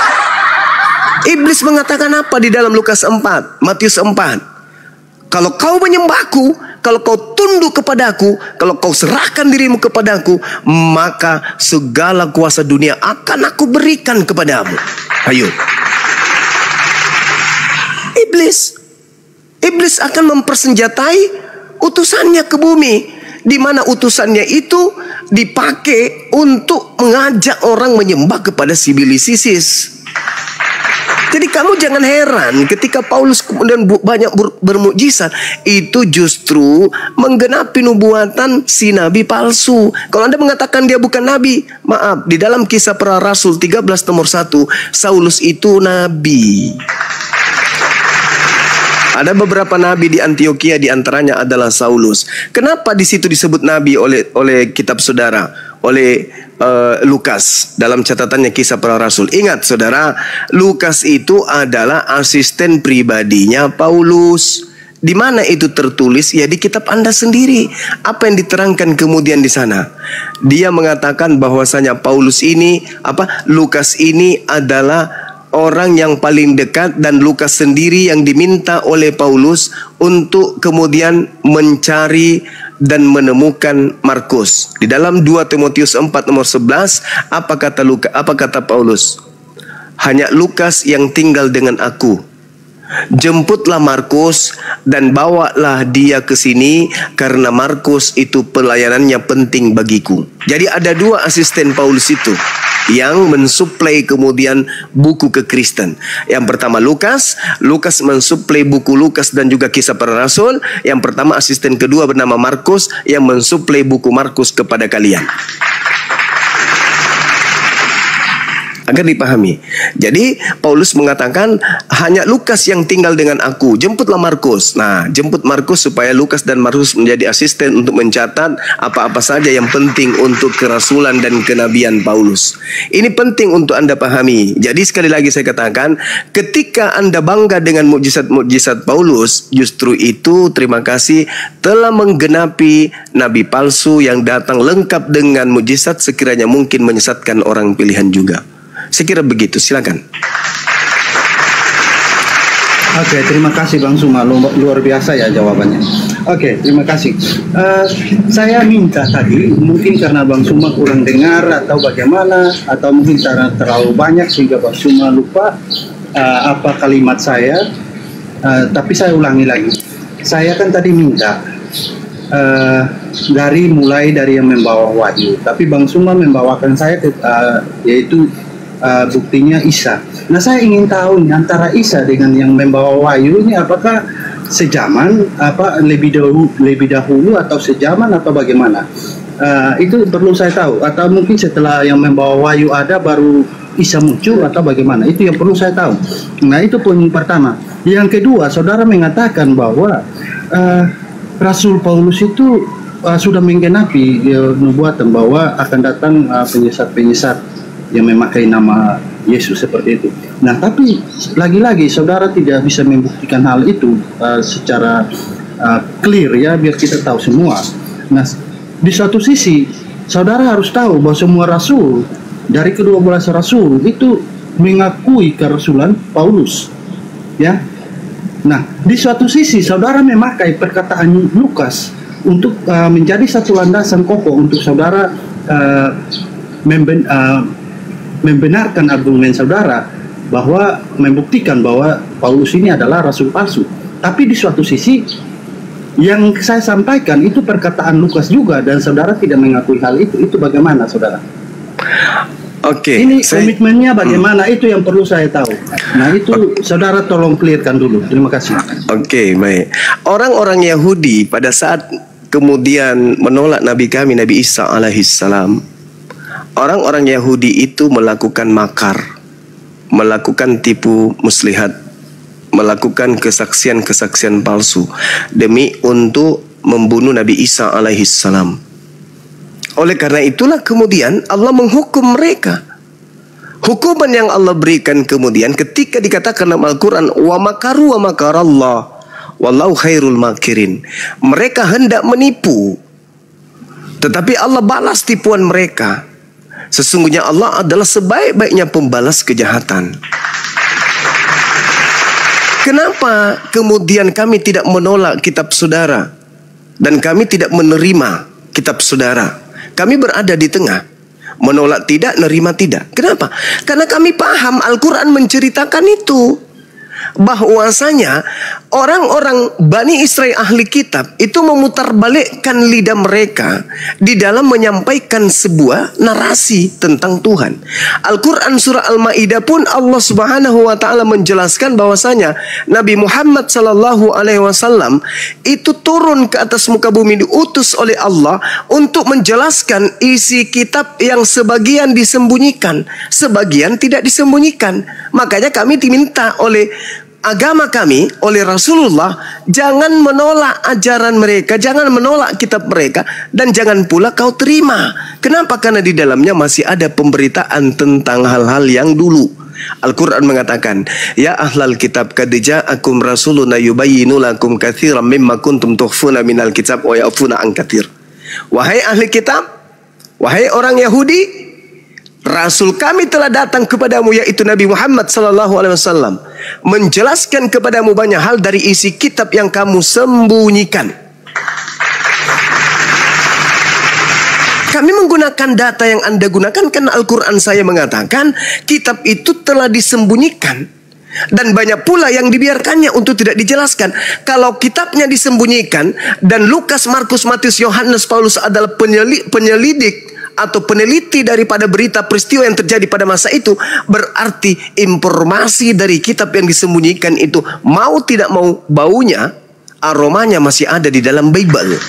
Iblis mengatakan apa di dalam Lukas 4, Matius 4? Kalau kau menyembahku, kalau kau tunduk kepadaku, kalau kau serahkan dirimu kepadaku, maka segala kuasa dunia akan aku berikan kepadamu. Ayo. Iblis akan mempersenjatai utusannya ke bumi, di mana utusannya itu dipakai untuk mengajak orang menyembah kepada Sibilisis. Jadi kamu jangan heran ketika Paulus kemudian banyak bermukjizat, itu justru menggenapi nubuatan si nabi palsu. Kalau Anda mengatakan dia bukan nabi, maaf, di dalam Kisah Para Rasul 13 nomor 1, Saulus itu nabi. Ada beberapa nabi di Antioquia, di antaranya adalah Saulus. Kenapa di situ disebut nabi oleh kitab saudara? oleh Lukas dalam catatannya Kisah Para Rasul. Ingat saudara, Lukas itu adalah asisten pribadinya Paulus. Di mana itu tertulis? Ya di kitab Anda sendiri. Apa yang diterangkan kemudian di sana? Dia mengatakan bahwasanya Lukas ini adalah orang yang paling dekat, dan Lukas sendiri yang diminta oleh Paulus untuk kemudian mencari dan menemukan Markus. Di dalam 2 Timotius 4 nomor 11, apa kata Paulus? Hanya Lukas yang tinggal dengan aku. Jemputlah Markus dan bawalah dia ke sini, karena Markus itu pelayanannya penting bagiku. Jadi ada 2 asisten Paulus itu yang mensuplai kemudian buku ke Kristen. Yang pertama Lukas mensuplai buku Lukas dan juga Kisah Para Rasul. Yang pertama asisten kedua bernama Markus yang mensuplai buku Markus kepada kalian. Agar dipahami. Jadi Paulus mengatakan hanya Lukas yang tinggal dengan aku. Jemputlah Markus. Nah, jemput Markus supaya Lukas dan Markus menjadi asisten untuk mencatat apa-apa saja yang penting untuk kerasulan dan kenabian Paulus. Ini penting untuk Anda pahami. Jadi sekali lagi saya katakan, ketika Anda bangga dengan mukjizat-mukjizat Paulus, justru itu terima kasih telah menggenapi nabi palsu yang datang lengkap dengan mukjizat, sekiranya mungkin menyesatkan orang pilihan juga. Saya kira begitu, silakan. Oke, terima kasih Bang Suma, luar biasa ya jawabannya. Oke, terima kasih. Saya minta tadi, mungkin karena Bang Suma kurang dengar atau bagaimana, atau mungkin karena terlalu banyak sehingga Bang Suma lupa apa kalimat saya. Tapi saya ulangi lagi. Saya kan tadi minta mulai dari yang membawa wahyu, tapi Bang Suma membawakan saya yaitu buktinya Isa. Nah, saya ingin tahu nih, antara Isa dengan yang membawa wahyu ini apakah sejaman, lebih dahulu atau sejaman atau bagaimana? Itu perlu saya tahu, atau mungkin setelah yang membawa wahyu ada baru Isa muncul atau bagaimana? Itu yang perlu saya tahu. Nah, itu poin pertama. Yang kedua, saudara mengatakan bahwa Rasul Paulus itu sudah menggenapi nubuatan bahwa akan datang penyesat-penyesat yang memakai nama Yesus seperti itu. Nah, tapi lagi-lagi saudara tidak bisa membuktikan hal itu secara clear ya, biar kita tahu semua. Nah, di satu sisi saudara harus tahu bahwa semua rasul dari ke-12 rasul itu mengakui kerasulan Paulus. Ya. Nah, di suatu sisi saudara memakai perkataan Lukas untuk menjadi satu landasan kokoh untuk saudara membenarkan argumen saudara bahwa membuktikan bahwa Paulus ini adalah rasul palsu. Tapi di suatu sisi yang saya sampaikan itu perkataan Lukas juga, dan saudara tidak mengakui hal itu. Itu bagaimana saudara? Oke. Ini komitmennya bagaimana? Itu yang perlu saya tahu. Nah, itu saudara tolong clearkan dulu. Terima kasih. Oke, baik. Orang-orang Yahudi pada saat kemudian menolak Nabi kami, Nabi Isa alaihissalam, orang-orang Yahudi itu melakukan makar, melakukan tipu muslihat, melakukan kesaksian-kesaksian palsu demi untuk membunuh Nabi Isa alaihissalam. Oleh karena itulah kemudian Allah menghukum mereka. Hukuman yang Allah berikan kemudian ketika dikatakan dalam Al-Quran, wa makaru wa makarallah wallahu khairul makirin. Mereka hendak menipu, tetapi Allah balas tipuan mereka. Sesungguhnya Allah adalah sebaik-baiknya pembalas kejahatan. Kenapa kemudian kami tidak menolak kitab saudara dan kami tidak menerima kitab saudara? Kami berada di tengah, menolak tidak, nerima tidak. Kenapa? Karena kami paham Al-Quran menceritakan itu, bahwasanya orang-orang Bani Israel ahli kitab itu memutarbalikkan lidah mereka di dalam menyampaikan sebuah narasi tentang Tuhan. Al-Quran surah Al-Ma'idah pun Allah Subhanahu wa taala menjelaskan bahwasanya Nabi Muhammad sallallahu alaihi wasallam itu turun ke atas muka bumi, diutus oleh Allah untuk menjelaskan isi kitab yang sebagian disembunyikan, sebagian tidak disembunyikan. Makanya kami diminta oleh agama kami oleh Rasulullah, jangan menolak ajaran mereka, jangan menolak kitab mereka, dan jangan pula kau terima. Kenapa? Karena di dalamnya masih ada pemberitaan tentang hal-hal yang dulu. Al-Quran mengatakan, ya ahlal kitab qad ja'akum rasuluna yubayyinu lakum katsiran mimma kuntum tukhfuna minal kitab wa ya'funa an katsir. Wahai ahli kitab, wahai orang Yahudi, Rasul kami telah datang kepadamu, yaitu Nabi Muhammad SAW, menjelaskan kepadamu banyak hal dari isi kitab yang kamu sembunyikan. Kami menggunakan data yang Anda gunakan karena Al-Quran saya mengatakan kitab itu telah disembunyikan. Dan banyak pula yang dibiarkannya untuk tidak dijelaskan. Kalau kitabnya disembunyikan dan Lukas, Markus, Matius, Yohanes, Paulus adalah penyelidik atau peneliti daripada berita peristiwa yang terjadi pada masa itu, berarti informasi dari kitab yang disembunyikan itu, mau tidak mau, baunya, aromanya masih ada di dalam Bible,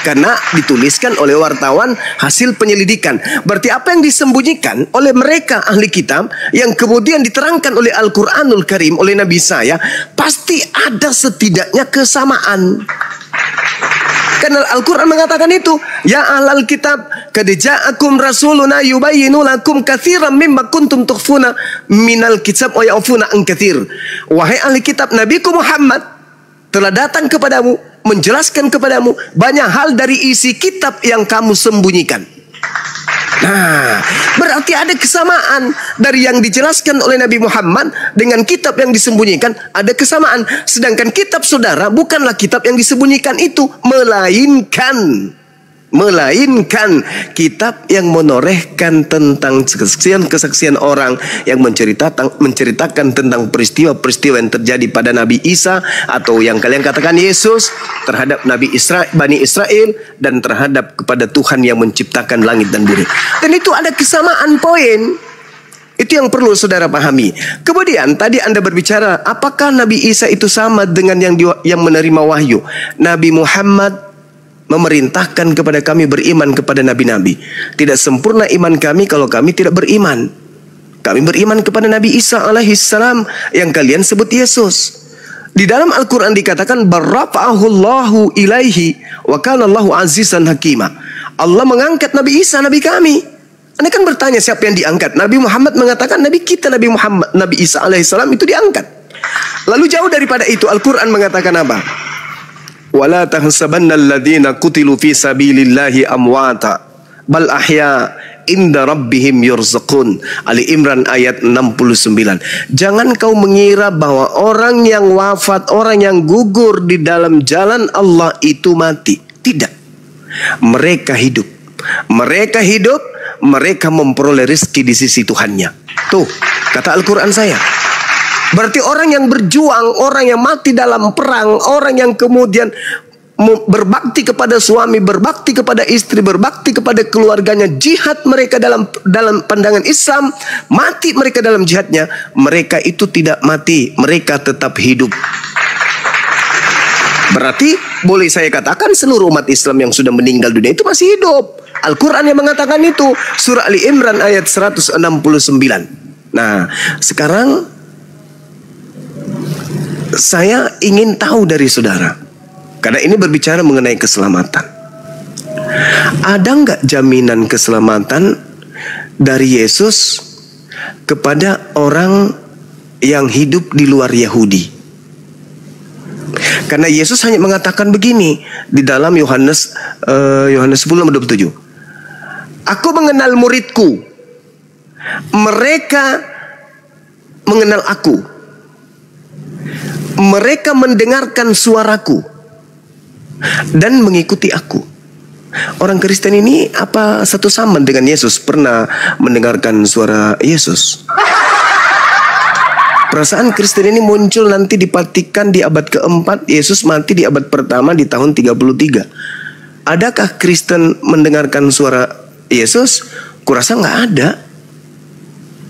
karena dituliskan oleh wartawan hasil penyelidikan. Berarti apa yang disembunyikan oleh mereka ahli kitab yang kemudian diterangkan oleh Al-Quranul Karim oleh Nabi saya, pasti ada setidaknya kesamaan. Karena Al-Quran mengatakan itu, ya ahlal kitab qad ja'akum rasuluna yubayyinu lakum katsiran mimma kuntum tukhfuna minal kitab wa ya'funa an katsir. Wahai ahli kitab, Nabiku Muhammad telah datang kepadamu, menjelaskan kepadamu banyak hal dari isi kitab yang kamu sembunyikan. Nah, berarti ada kesamaan dari yang dijelaskan oleh Nabi Muhammad dengan kitab yang disembunyikan, ada kesamaan. Sedangkan kitab saudara bukanlah kitab yang disembunyikan itu, melainkan kitab yang menorehkan tentang kesaksian orang yang menceritakan tentang peristiwa-peristiwa yang terjadi pada Nabi Isa, atau yang kalian katakan Yesus, terhadap Bani Israel, dan terhadap kepada Tuhan yang menciptakan langit dan bumi. Dan itu ada kesamaan poin. Itu yang perlu saudara pahami. Kemudian tadi Anda berbicara, apakah Nabi Isa itu sama dengan yang menerima wahyu? Nabi Muhammad memerintahkan kepada kami beriman kepada nabi-nabi. Tidak sempurna iman kami kalau kami tidak beriman. Kami beriman kepada Nabi Isa alaihissalam yang kalian sebut Yesus. Di dalam Al-Quran dikatakan barrafa'ahullahu ilaihi wa kana Allahu azizan hakima. Allah mengangkat Nabi Isa, Nabi kami. Anda kan bertanya siapa yang diangkat? Nabi Muhammad mengatakan Nabi kita, Nabi Isa alaihissalam itu diangkat. Lalu jauh daripada itu Al-Quran mengatakan apa? Wala tahsabanna alladhina qutilu fi sabilillahi amwata bal ahya inda rabbihim yurzaqun. Ali Imran ayat 69. Jangan kau mengira bahwa orang yang wafat, orang yang gugur di dalam jalan Allah itu mati. Tidak. Mereka hidup. Mereka memperoleh rezeki di sisi Tuhannya. Tuh, kata Al-Quran saya. Berarti orang yang berjuang, orang yang mati dalam perang, orang yang kemudian berbakti kepada suami, berbakti kepada istri, berbakti kepada keluarganya, jihad mereka dalam pandangan Islam, mati mereka dalam jihadnya, mereka itu tidak mati, mereka tetap hidup. Berarti boleh saya katakan seluruh umat Islam yang sudah meninggal dunia itu masih hidup. Al-Quran yang mengatakan itu, surah Ali Imran ayat 169. Nah, sekarang saya ingin tahu dari saudara, karena ini berbicara mengenai keselamatan. Ada nggak jaminan keselamatan dari Yesus kepada orang yang hidup di luar Yahudi? Karena Yesus hanya mengatakan begini di dalam Yohanes 10:27. Aku mengenal muridku, mereka mengenal aku. Mereka mendengarkan suaraku dan mengikuti aku. Orang Kristen ini apa satu sama dengan Yesus pernah mendengarkan suara Yesus? Perasaan Kristen ini muncul nanti dipatikan di abad keempat. Yesus mati di abad pertama di tahun 33. Adakah Kristen mendengarkan suara Yesus? Kurasa nggak ada.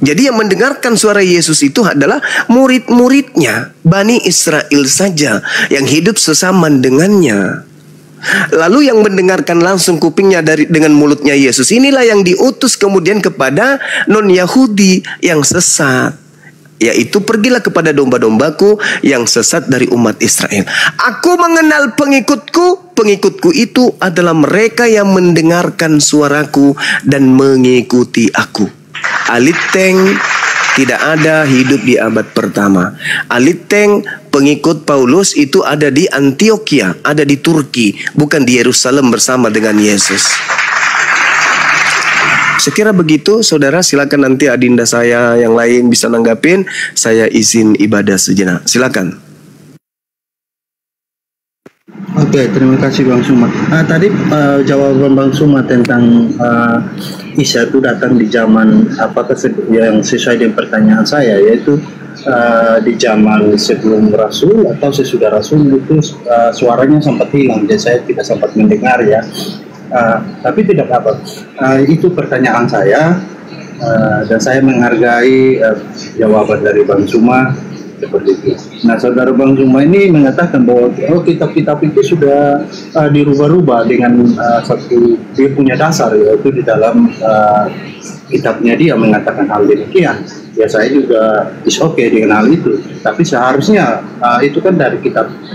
Jadi yang mendengarkan suara Yesus itu adalah murid-muridnya, Bani Israel saja yang hidup sesaman dengannya. Lalu yang mendengarkan langsung kupingnya dengan mulutnya Yesus, inilah yang diutus kemudian kepada non-Yahudi yang sesat, yaitu pergilah kepada domba-dombaku yang sesat dari umat Israel. Aku mengenal pengikutku, pengikutku itu adalah mereka yang mendengarkan suaraku dan mengikuti aku. Aliteng tidak ada hidup di abad pertama. Aliteng pengikut Paulus itu ada di Antioquia, ada di Turki, bukan di Yerusalem bersama dengan Yesus. Sekira begitu, saudara, silakan nanti adinda saya yang lain bisa nanggapin. Saya izin ibadah sejenak. Silakan. Oke, terima kasih Bang Suma. Tadi jawaban Bang Suma tentang Isa itu datang di zaman apakah yang sesuai dengan pertanyaan saya, yaitu di zaman sebelum Rasul atau sesudah Rasul itu suaranya sempat hilang, jadi saya tidak sempat mendengar ya. Tapi tidak apa. Itu pertanyaan saya dan saya menghargai jawaban dari Bang Suma seperti itu. Nah, saudara Bang Suma ini mengatakan bahwa kitab-kitab itu sudah dirubah-rubah dengan satu dia punya dasar, yaitu di dalam kitabnya dia mengatakan hal demikian. Ya, saya juga is okay dengan hal itu. Tapi seharusnya itu kan dari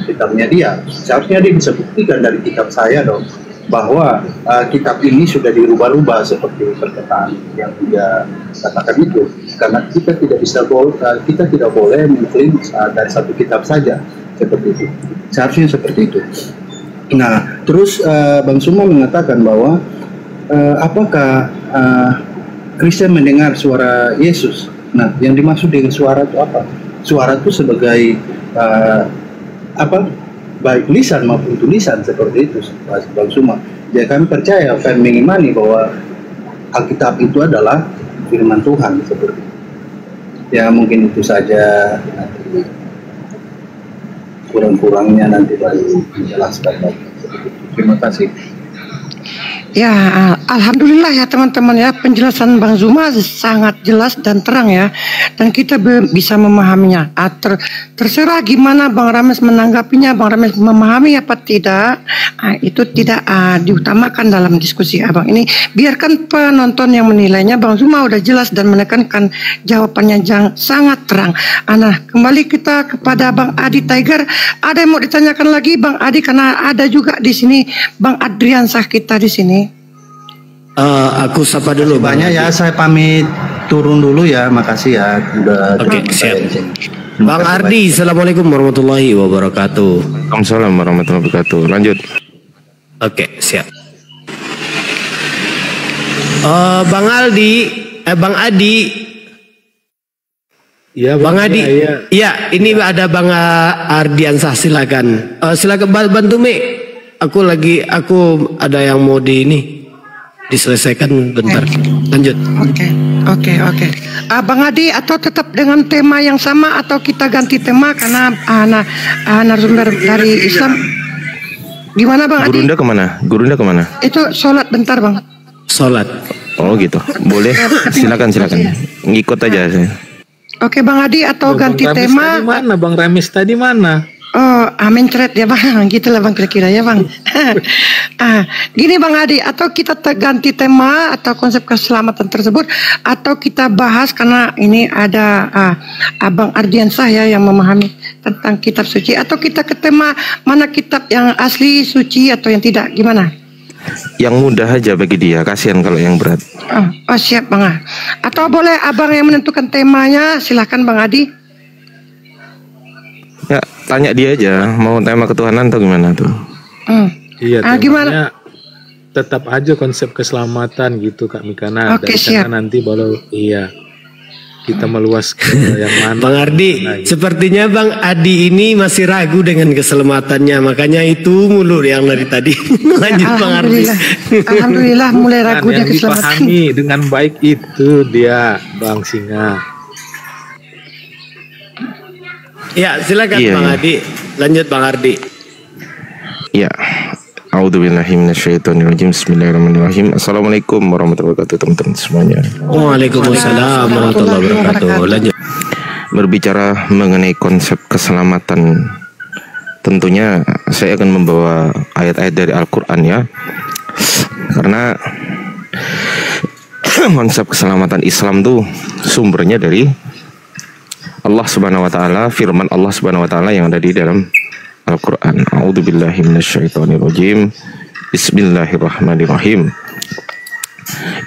kitabnya dia. Seharusnya dia bisa buktikan dari kitab saya dong, bahwa kitab ini sudah dirubah-rubah seperti perkataan yang dia katakan itu, karena kita tidak boleh mengklaim dari satu kitab saja seperti itu. Seharusnya seperti itu. Nah, terus Bang Suma mengatakan bahwa apakah Kristen mendengar suara Yesus? Nah, yang dimaksud dengan suara itu apa? Suara itu sebagai baik lisan maupun tulisan seperti itu, Bang Suma. Jadi kami percaya dan mengimani bahwa Alkitab itu adalah firman Tuhan seperti itu. Ya, mungkin itu saja, nanti kurang-kurangnya nanti baru menjelaskan lagi. Terima kasih. Ya, alhamdulillah ya teman-teman ya, penjelasan Bang Zuma sangat jelas dan terang ya, dan kita bisa memahaminya. Terserah gimana Bang Rames menanggapinya, Bang Rames memahami apa tidak, itu tidak diutamakan dalam diskusi Abang ini. Biarkan penonton yang menilainya. Bang Zuma udah jelas dan menekankan jawabannya yang sangat terang. Nah, kembali kita kepada Bang Adi Tiger. Ada yang mau ditanyakan lagi Bang Adi, karena ada juga di sini Bang Adriansah kita di sini. Aku sapa dulu banyak ya, saya pamit turun dulu ya, makasih ya udah. Oke, siap. Bang Ardi, assalamualaikum warahmatullahi wabarakatuh. Waalaikumsalam warahmatullahi wabarakatuh. Lanjut. Oke, siap. Bang Adi. Ya, Bang Adi. Iya, ini ada Bang Ardiansah, silakan. Silakan bantu Mi. Aku ada yang mau diselesaikan bentar. Lanjut. Oke. Bang Adi, atau tetap dengan tema yang sama atau kita ganti tema karena narasumber dari Islam. Gimana Bang Adi? Gurunda kemana? Itu sholat bentar Bang. Sholat. Oh gitu. Boleh. Silakan. Ngikut aja saya. Oke Bang Adi, atau ganti tema. Bang Rames tadi mana? Oh, mencret ya Bang, gitulah Bang kira-kira ya Bang. Gini Bang Adi, atau kita ganti tema atau konsep keselamatan tersebut, atau kita bahas karena ini ada Abang Ardiansah ya yang memahami tentang kitab suci, atau kita ke tema mana kitab yang asli suci atau yang tidak, gimana? Yang mudah aja bagi dia, kasihan kalau yang berat. Oh siap Bang. Atau boleh Abang yang menentukan temanya, silahkan Bang Adi. Ya, tanya dia aja, mau tema ketuhanan atau gimana tuh? Iya, gimana? Tetap aja konsep keselamatan gitu Kak Mikana. Oke, siap. Nanti baru kita meluas ke yang mana. Bang Ardi, sepertinya Bang Adi ini masih ragu dengan keselamatannya, makanya itu mulu yang dari tadi. Lanjut Bang Ardi. Alhamdulillah mulai ragu dengan keselamatan. Dipahami dengan baik itu dia Bang Singa. Ya, silakan Bang Adi. Lanjut Bang Ardi. Ya. A'udzubillahi minasyaitonirrajim. Bismillahirrahmanirrahim. Assalamualaikum warahmatullahi wabarakatuh teman-teman semuanya. Waalaikumsalam warahmatullahi wabarakatuh. Lanjut. Berbicara mengenai konsep keselamatan, tentunya saya akan membawa ayat-ayat dari Al-Quran ya. Karena konsep keselamatan Islam tuh sumbernya dari Allah Subhanahu wa taala, firman Allah Subhanahu wa taala yang ada di dalam Al-Qur'an. A'udzubillahi minasyaitonirrajim. Bismillahirrahmanirrahim.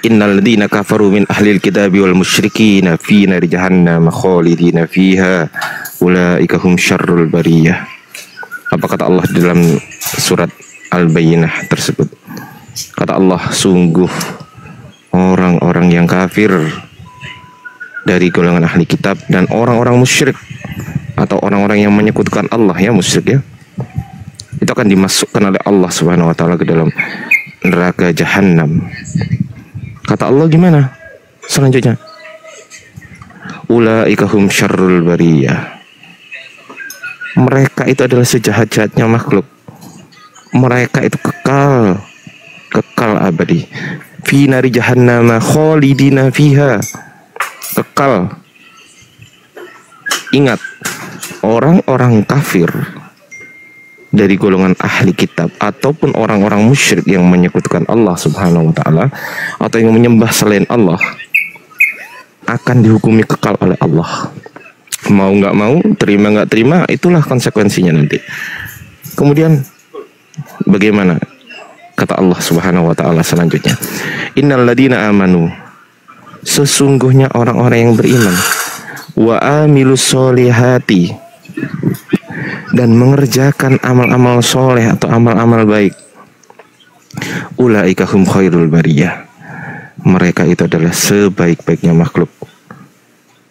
Innal ladzina kafaru min ahlil kitabi wal musyrikina fi nari jahannam khalidina fiha ulaika hum syarrul bariyah. Apa kata Allah di dalam surat Al-Bayyinah tersebut? Kata Allah, sungguh orang-orang yang kafir dari golongan ahli kitab dan orang-orang musyrik atau orang-orang yang menyekutukan Allah, ya musyrik ya, itu akan dimasukkan oleh Allah Subhanahu wa taala ke dalam neraka jahanam. Kata Allah gimana selanjutnya? Ulaika hum syarrul bariyah. Mereka itu adalah sejahat-jahatnya makhluk. Mereka itu kekal abadi. Fi nari jahannam khalidina fiha. Kekal. Ingat, orang-orang kafir dari golongan ahli kitab ataupun orang-orang musyrik yang menyekutukan Allah Subhanahu wa taala atau yang menyembah selain Allah akan dihukumi kekal oleh Allah. Mau nggak mau, terima nggak terima, itulah konsekuensinya nanti. Kemudian bagaimana? Kata Allah Subhanahu wa taala selanjutnya, innal ladina amanu, sesungguhnya orang-orang yang beriman, wa amilus solihati, dan mengerjakan amal-amal soleh atau amal-amal baik, ulaika hum khairul bariyah, mereka itu adalah sebaik-baiknya makhluk.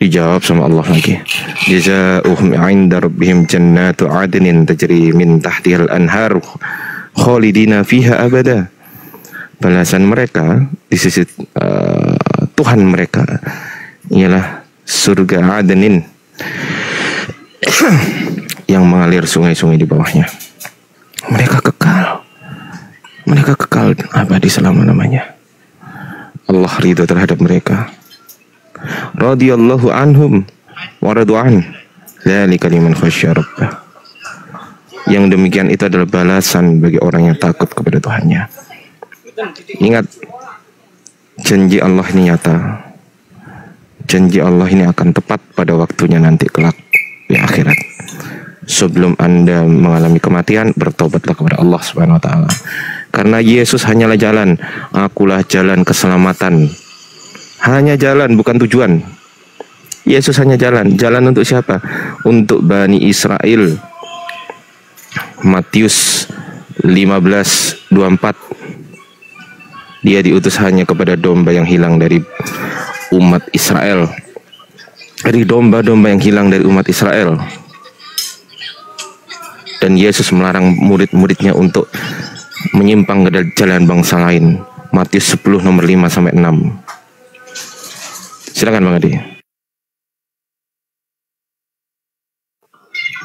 Dijawab sama Allah lagi, jazaohum 'inda rabbihim jannatu 'adnin tajri min tahtihal anhar khalidina fiha abada. Balasan mereka di sisi Tuhan mereka ialah surga Adnin yang mengalir sungai-sungai di bawahnya. Mereka kekal abadi selama-lamanya. Allah ridho terhadap mereka. Radhiyallahu anhum wa radu'an. Dzalika liman khasyya rabbah. Yang demikian itu adalah balasan bagi orang yang takut kepada Tuhannya. Ingat, janji Allah ini nyata. Janji Allah ini akan tepat pada waktunya nanti kelak di akhirat. Sebelum Anda mengalami kematian, bertobatlah kepada Allah Subhanahu wa taala. Karena Yesus hanyalah jalan, akulah jalan keselamatan. Hanya jalan, bukan tujuan. Yesus hanya jalan. Jalan untuk siapa? Untuk Bani Israel. Matius 15:24. Dia diutus hanya kepada domba yang hilang dari umat Israel. Dari domba-domba yang hilang dari umat Israel. Dan Yesus melarang murid-muridnya untuk menyimpang ke jalan bangsa lain. Matius 10 nomor 5-6. Silakan Bang Adi.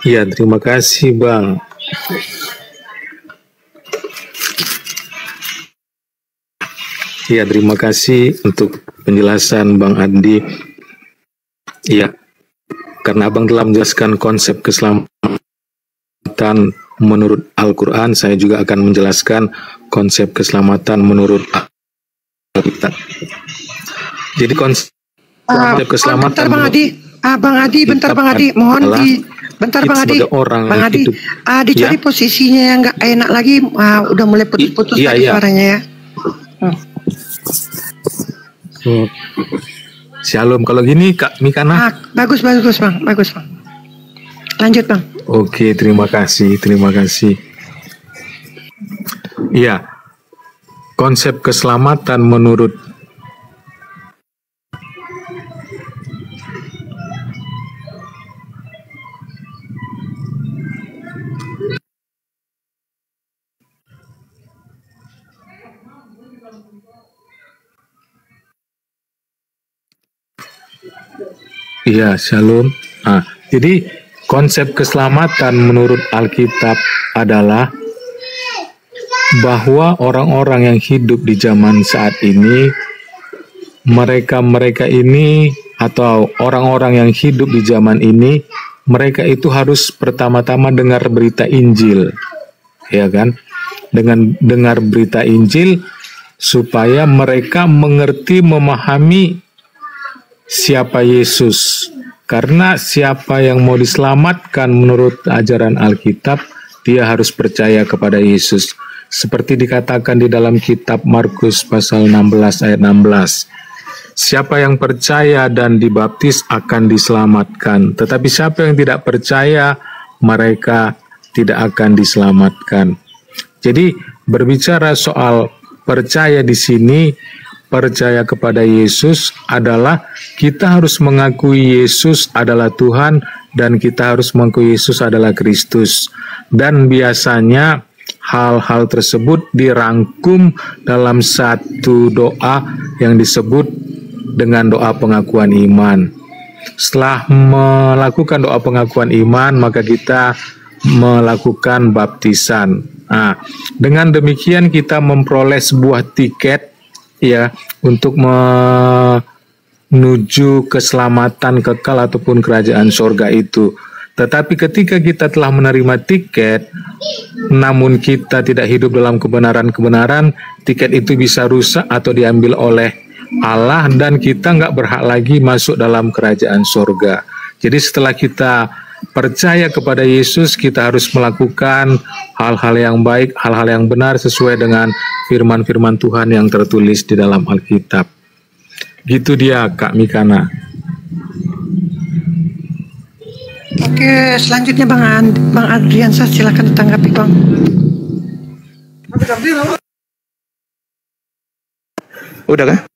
Ya, terima kasih Bang. Ya, terima kasih untuk penjelasan Bang Andi. Ya, karena Abang telah menjelaskan konsep keselamatan menurut Al-Quran, saya juga akan menjelaskan konsep keselamatan menurut Alkitab. Jadi konsep keselamatan Bang Adi, bentar Bang Adi, mohon bentar Bang Adi, dicari posisinya yang nggak enak lagi, udah mulai putus-putus suaranya ya. Shalom, kalau gini Kak Mikana. Bagus Bang, lanjut Bang. Oke, terima kasih. Iya, konsep keselamatan menurut Shalom. Jadi konsep keselamatan menurut Alkitab adalah bahwa orang-orang yang hidup di zaman saat ini, mereka ini atau orang-orang yang hidup di zaman ini, mereka itu harus pertama-tama dengar berita Injil, ya kan? Dengan dengar berita Injil supaya mereka mengerti, memahami siapa Yesus, Karena siapa yang mau diselamatkan menurut ajaran Alkitab, dia harus percaya kepada Yesus. Seperti dikatakan di dalam kitab Markus pasal 16 ayat 16. Siapa yang percaya dan dibaptis akan diselamatkan. Tetapi siapa yang tidak percaya, mereka tidak akan diselamatkan. Jadi berbicara soal percaya di sini, percaya kepada Yesus adalah kita harus mengakui Yesus adalah Tuhan dan kita harus mengakui Yesus adalah Kristus. Dan biasanya hal-hal tersebut dirangkum dalam satu doa yang disebut dengan doa pengakuan iman. Setelah melakukan doa pengakuan iman, maka kita melakukan baptisan. Nah, dengan demikian kita memperoleh sebuah tiket ya untuk menuju keselamatan kekal ataupun kerajaan sorga itu. Tetapi ketika kita telah menerima tiket, namun kita tidak hidup dalam kebenaran-kebenaran, tiket itu bisa rusak atau diambil oleh Allah dan kita nggak berhak lagi masuk dalam kerajaan sorga. Jadi setelah kita percaya kepada Yesus, kita harus melakukan hal-hal yang baik, hal-hal yang benar sesuai dengan firman-firman Tuhan yang tertulis di dalam Alkitab. Gitu dia, Kak Mikana. Oke, selanjutnya Bang Adriansa, silakan ditanggapi Bang. Udah kah?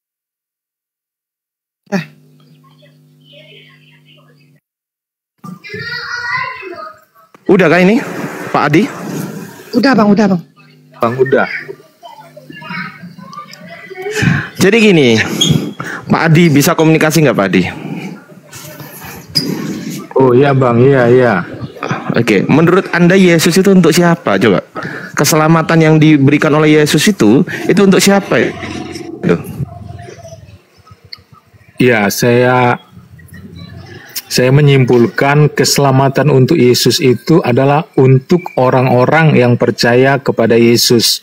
Udah kah ini, Pak Adi? Udah Bang. Bang, udah. Jadi gini, Pak Adi bisa komunikasi nggak Pak Adi? Oh iya Bang, iya. Oke, menurut Anda Yesus itu untuk siapa? Coba. Keselamatan yang diberikan oleh Yesus itu untuk siapa ya? Ya, saya menyimpulkan keselamatan untuk Yesus itu adalah untuk orang-orang yang percaya kepada Yesus.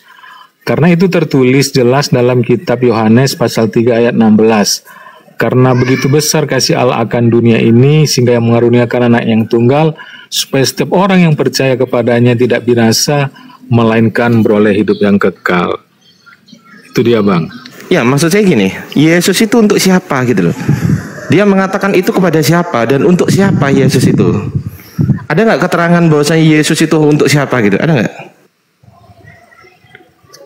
Karena itu tertulis jelas dalam kitab Yohanes pasal 3 ayat 16. Karena begitu besar kasih Allah akan dunia ini, sehingga yang mengaruniakan anak yang tunggal, supaya setiap orang yang percaya kepadanya tidak binasa, melainkan beroleh hidup yang kekal. Itu dia Bang. Ya, maksud saya gini, Yesus itu untuk siapa gitu loh. Dia mengatakan itu kepada siapa dan untuk siapa Yesus itu? Ada nggak keterangan bahwasanya Yesus itu untuk siapa gitu? Ada nggak?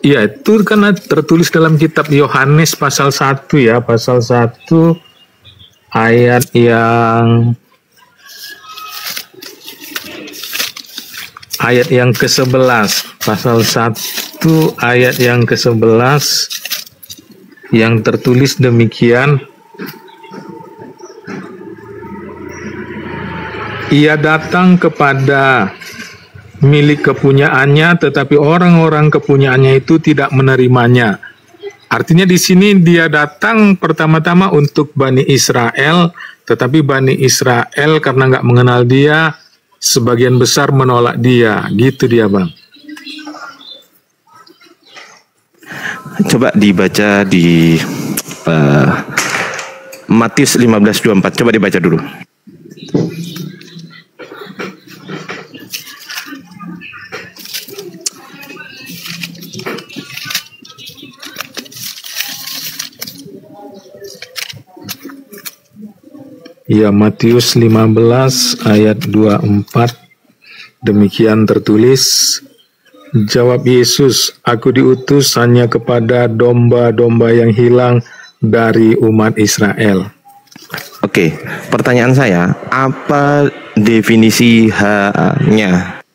Ya, itu karena tertulis dalam kitab Yohanes pasal 1 ya, pasal 1 ayat yang ke-11, pasal 1 ayat yang ke-11 yang tertulis demikian. Ia datang kepada milik kepunyaannya, tetapi orang-orang kepunyaannya itu tidak menerimanya. Artinya di sini dia datang pertama-tama untuk Bani Israel, tetapi Bani Israel karena nggak mengenal dia, sebagian besar menolak dia. Gitu dia Bang. Coba dibaca di Matius 15:24. Coba dibaca dulu. Ya, Matius 15 ayat 24, demikian tertulis. Jawab Yesus, aku diutus hanya kepada domba-domba yang hilang dari umat Israel. Oke, pertanyaan saya, apa definisi hanya?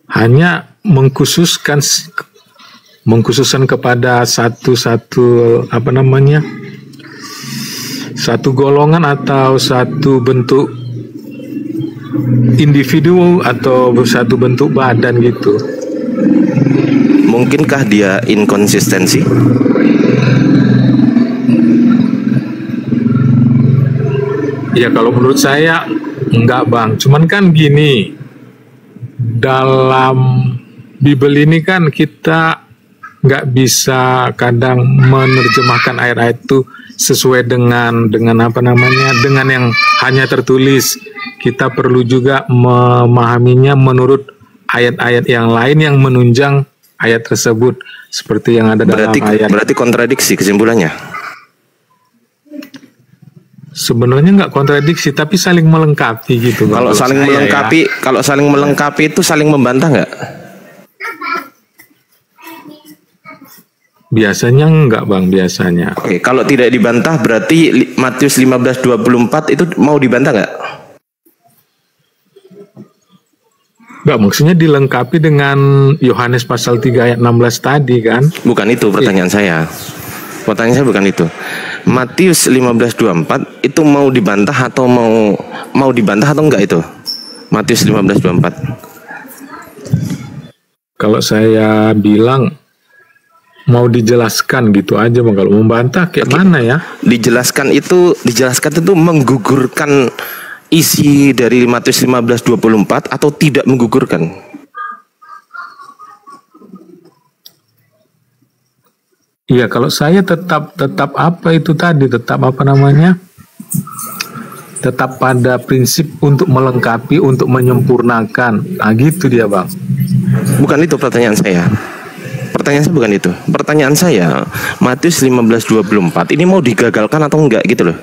Hanya mengkhususkan kepada satu golongan atau satu bentuk individu atau satu bentuk badan gitu. Mungkinkah dia inkonsistensi? Ya kalau menurut saya enggak Bang, cuman kan gini, dalam Bible ini kan kita nggak bisa kadang menerjemahkan ayat-ayat itu sesuai dengan apa namanya, dengan yang hanya tertulis. Kita perlu juga memahaminya menurut ayat-ayat yang lain yang menunjang ayat tersebut, seperti yang ada dalam ayat. Berarti kontradiksi kesimpulannya. Sebenarnya nggak kontradiksi, tapi saling melengkapi gitu. Kalau saling melengkapi, kalau saling melengkapi itu saling membantah nggak? Biasanya enggak, Bang, biasanya. Oke, kalau tidak dibantah berarti Matius 15:24 itu mau dibantah nggak? Enggak, maksudnya dilengkapi dengan Yohanes pasal 3 ayat 16 tadi kan? Bukan itu pertanyaan saya. Pertanyaan saya bukan itu. Matius 15:24 itu mau dibantah atau mau dibantah atau enggak itu? Matius 15:24. Kalau saya bilang mau dijelaskan gitu aja, Bang. Kalau membantah kayak mana ya? Dijelaskan itu menggugurkan isi dari Matius 15:24 atau tidak menggugurkan? Iya, kalau saya tetap apa itu tadi, tetap apa namanya? Tetap pada prinsip untuk melengkapi, untuk menyempurnakan. Nah, gitu dia, Bang. Bukan itu pertanyaan saya. Pertanyaan saya bukan itu. Pertanyaan saya, Matius 15:24 ini mau digagalkan atau enggak gitu loh?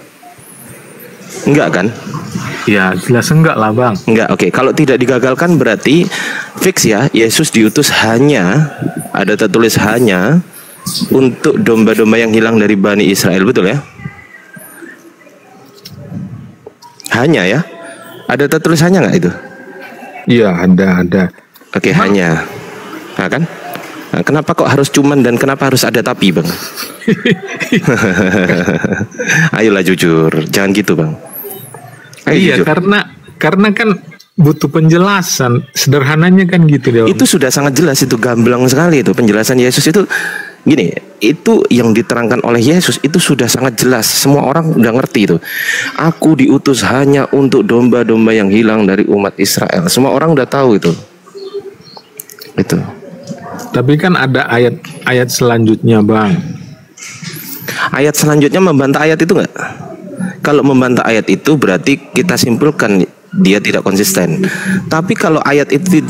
Enggak kan? Ya, jelas enggak lah, Bang. Enggak, oke. Kalau tidak digagalkan berarti fix ya, Yesus diutus hanya, ada tertulis hanya untuk domba-domba yang hilang dari Bani Israel, betul ya? Hanya ya? Ada tertulis hanya nggak itu? Iya, ada. Oke, hanya. Nah, kan? Nah, kenapa kok harus cuman dan kenapa harus ada tapi, Bang? Ayolah jujur, jangan gitu, Bang. Iya, jujur. karena kan butuh penjelasan. Sederhananya kan gitu dia. Itu sudah sangat jelas, itu gamblang sekali itu penjelasan Yesus itu. Gini, itu yang diterangkan oleh Yesus itu sudah sangat jelas. Semua orang udah ngerti itu. Aku diutus hanya untuk domba-domba yang hilang dari umat Israel. Semua orang udah tahu itu. Itu. Tapi kan ada ayat selanjutnya, Bang. Ayat selanjutnya membantah ayat itu nggak? Kalau membantah ayat itu berarti kita simpulkan dia tidak konsisten. Tapi kalau ayat itu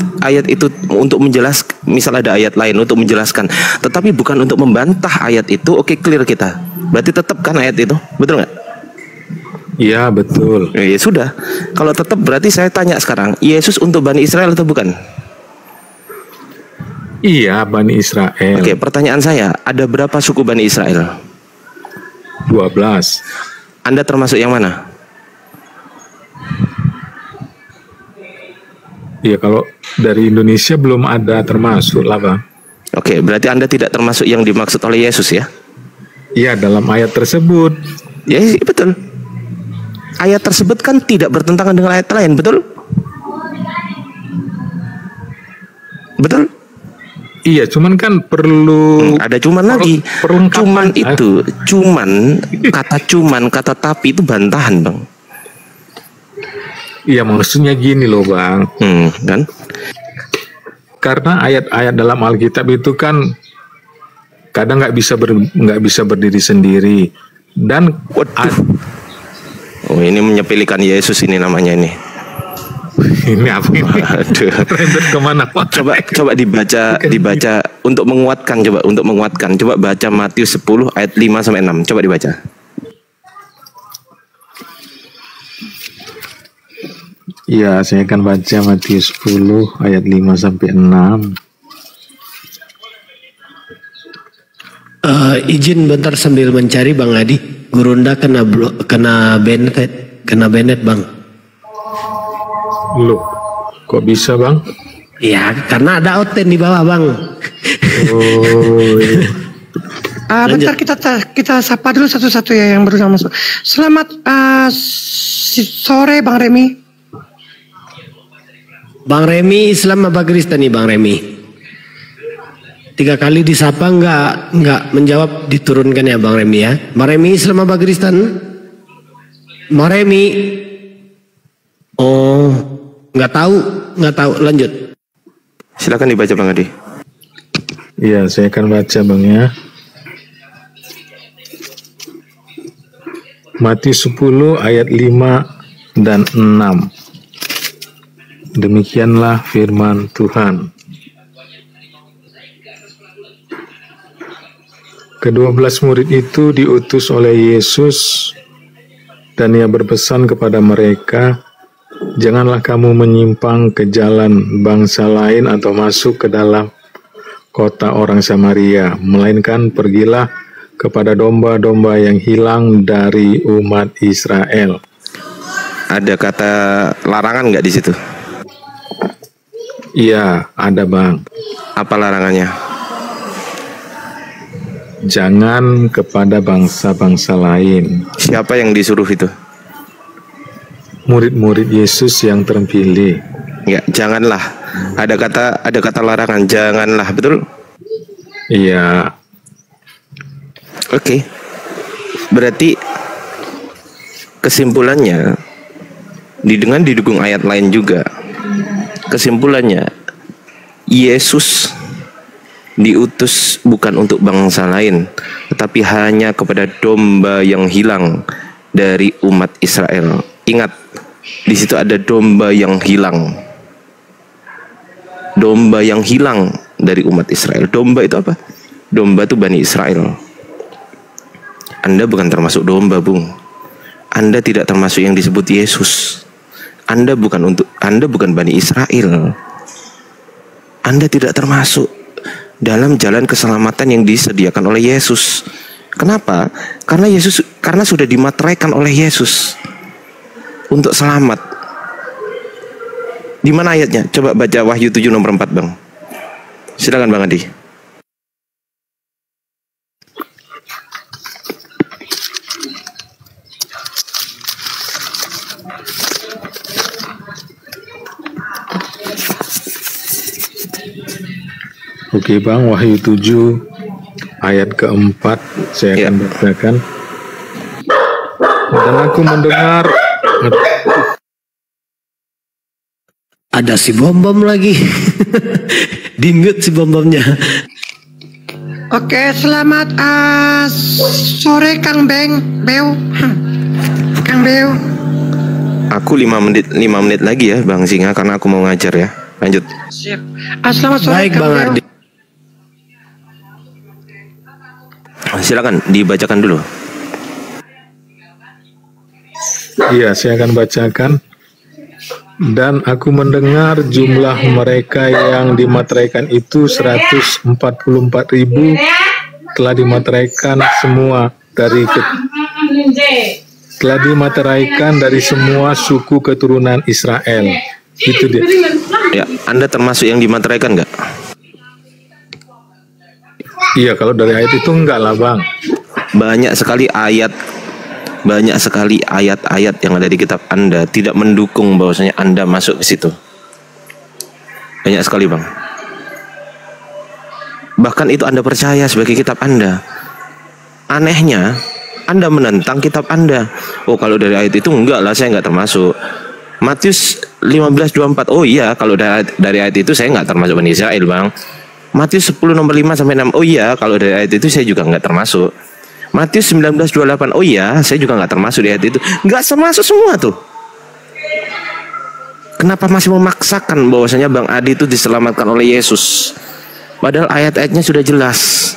untuk menjelaskan, misal ada ayat lain untuk menjelaskan, tetapi bukan untuk membantah ayat itu, oke, clear kita. Berarti tetap kan ayat itu, betul nggak? Iya, betul. Ya sudah. Kalau tetap berarti saya tanya sekarang, Yesus untuk Bani Israel atau bukan? Iya, Bani Israel. Oke, pertanyaan saya, ada berapa suku Bani Israel? 12. Anda termasuk yang mana? Iya, kalau dari Indonesia belum ada termasuk lah, Bang. Oke, berarti Anda tidak termasuk yang dimaksud oleh Yesus ya? Iya, dalam ayat tersebut. Ya, betul. Ayat tersebut kan tidak bertentangan dengan ayat lain, betul? Betul? Iya, cuman kan perlu ada cuman lagi. Cuman itu, kata tapi itu bantahan, Bang. Iya, maksudnya gini loh, Bang. Kan? Karena ayat-ayat dalam Alkitab itu kan kadang nggak bisa berdiri sendiri dan oh, ini menyepelekan Yesus ini namanya ini. Ini apa ini? Aduh. Kemana, Pak? Coba dibaca untuk menguatkan, coba baca Matius 10 ayat 5 sampai 6. Coba dibaca. Ya, saya akan baca Matius 10 ayat 5 sampai 6. Izin bentar sambil mencari, Bang Adi. Gurunda kena Bennett, Bang. Loh, kok bisa, Bang? Iya, karena ada oten di bawah, Bang. Oh, iya. Bentar kita sapa dulu satu-satu ya yang baru masuk. Selamat sore, Bang Remi. Bang Remi, Islam apa Kristen nih, Bang Remi? 3 kali disapa nggak menjawab, diturunkan ya, Bang Remi ya. Bang Remi, Islam apa Kristen? Bang Remi. Oh, nggak tahu. Lanjut. Silakan dibaca, Bang Adi. Iya, saya akan baca Bang ya. Matius 10 ayat 5 dan 6. Demikianlah firman Tuhan. Ke-12 murid itu diutus oleh Yesus dan ia berpesan kepada mereka, janganlah kamu menyimpang ke jalan bangsa lain atau masuk ke dalam kota orang Samaria, melainkan pergilah kepada domba-domba yang hilang dari umat Israel. Ada kata larangan nggak di situ? Iya, ada Bang. Apa larangannya? Jangan kepada bangsa-bangsa lain. Siapa yang disuruh itu? Murid-murid Yesus yang terpilih. Ya, janganlah. Ada kata larangan, janganlah, betul? Iya. Oke. Berarti kesimpulannya dengan didukung ayat lain juga. Kesimpulannya Yesus diutus bukan untuk bangsa lain, tetapi hanya kepada domba yang hilang dari umat Israel. Ingat, di situ ada domba yang hilang. Domba yang hilang dari umat Israel. Domba itu apa? Domba itu Bani Israel. Anda bukan termasuk domba, Bung. Anda tidak termasuk yang disebut Yesus. Anda bukan Bani Israel. Anda tidak termasuk dalam jalan keselamatan yang disediakan oleh Yesus. Kenapa? Karena sudah dimateraikan oleh Yesus untuk selamat. Di mana ayatnya? Coba baca Wahyu 7 nomor 4, Bang. Silakan Bang Adi. Oke Bang, Wahyu 7 ayat keempat saya akan bacakan. Dan aku mendengar Ada si bom-bom lagi. Di mute si bom-bomnya. Oke, selamat sore Kang Beu. Kang Beu. Aku 5 menit lagi ya Bang Singa, karena aku mau ngajar ya. Lanjut. Siap. Selamat sore Baik Kang Bang Beu. Ardi. Silakan dibacakan dulu. Iya, saya akan bacakan. Dan aku mendengar jumlah mereka yang dimateraikan itu 144.000 telah dimateraikan semua telah dimateraikan dari semua suku keturunan Israel. Itu dia. Ya, Anda termasuk yang dimateraikan nggak? Iya, kalau dari ayat itu enggak lah Bang. Banyak sekali ayat-ayat yang ada di kitab Anda tidak mendukung bahwasanya Anda masuk ke situ. Banyak sekali Bang. Bahkan itu Anda percaya sebagai kitab Anda. Anehnya, Anda menentang kitab Anda. Oh, kalau dari ayat itu enggak lah, saya enggak termasuk. Matius 15:24. Oh iya, kalau dari ayat itu saya enggak termasuk Bani Israel Bang. Matius 10 nomor 5 sampai 6. Oh iya, kalau dari ayat itu saya juga enggak termasuk. Matius 19:28. Oh iya, saya juga enggak termasuk di ayat itu. Enggak termasuk semua tuh. Kenapa masih memaksakan bahwasanya Bang Adi itu diselamatkan oleh Yesus? Padahal ayat-ayatnya sudah jelas.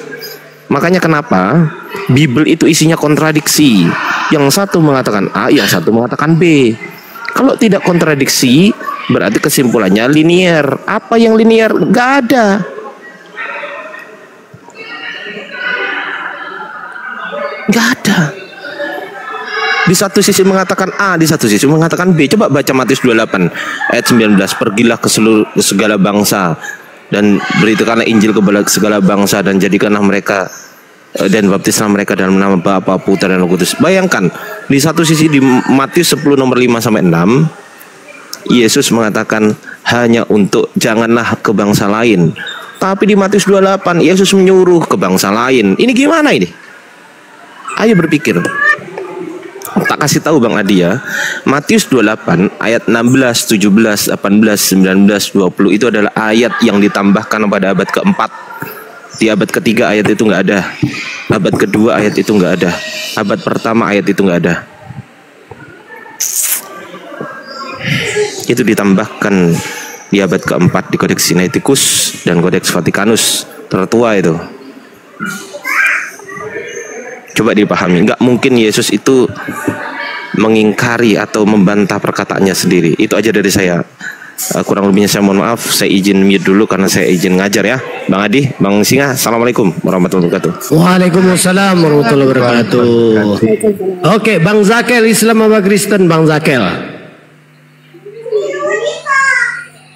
Makanya kenapa Bible itu isinya kontradiksi. Yang satu mengatakan A, yang satu mengatakan B. Kalau tidak kontradiksi, berarti kesimpulannya linier. Apa yang linier? Enggak ada. Enggak ada. Di satu sisi mengatakan A, di satu sisi mengatakan B. Coba baca Matius 28 ayat 19. Pergilah ke segala bangsa dan beritakanlah Injil kepada segala bangsa dan jadikanlah mereka dan baptislah mereka dalam nama Bapa, Putra dan Roh Kudus. Bayangkan, di satu sisi di Matius 10 nomor 5 sampai 6 Yesus mengatakan hanya untuk janganlah ke bangsa lain. Tapi di Matius 28 Yesus menyuruh ke bangsa lain. Ini gimana ini? Ayo berpikir. Tak kasih tahu Bang Adi ya. Matius 28 ayat 16, 17, 18, 19, 20 itu adalah ayat yang ditambahkan pada abad keempat. Di abad ketiga ayat itu nggak ada. Abad kedua ayat itu nggak ada. Abad pertama ayat itu nggak ada. Itu ditambahkan di abad keempat di Kodeks Sinaiticus dan Kodeks Vatikanus tertua itu. Coba dipahami, nggak mungkin Yesus itu mengingkari atau membantah perkataannya sendiri. Itu aja dari saya. Kurang lebihnya saya mohon maaf. Saya izin mute dulu karena saya izin ngajar ya. Bang Adi, Bang Singa, assalamualaikum warahmatullahi wabarakatuh. Waalaikumsalam warahmatullahi wabarakatuh. Oke, Bang Zakel, Islam apa Kristen, Bang Zakel?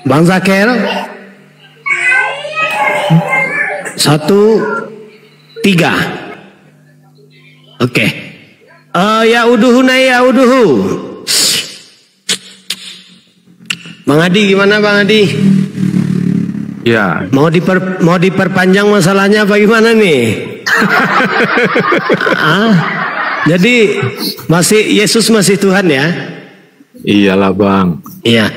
Bang Zakel, 1, 3. Oke. Ya uduhu na ya uduhu. Bang Adi gimana Bang Adi? Ya, Mau diperpanjang masalahnya apa gimana nih? Jadi Yesus masih Tuhan ya? iyalah Bang. Iya.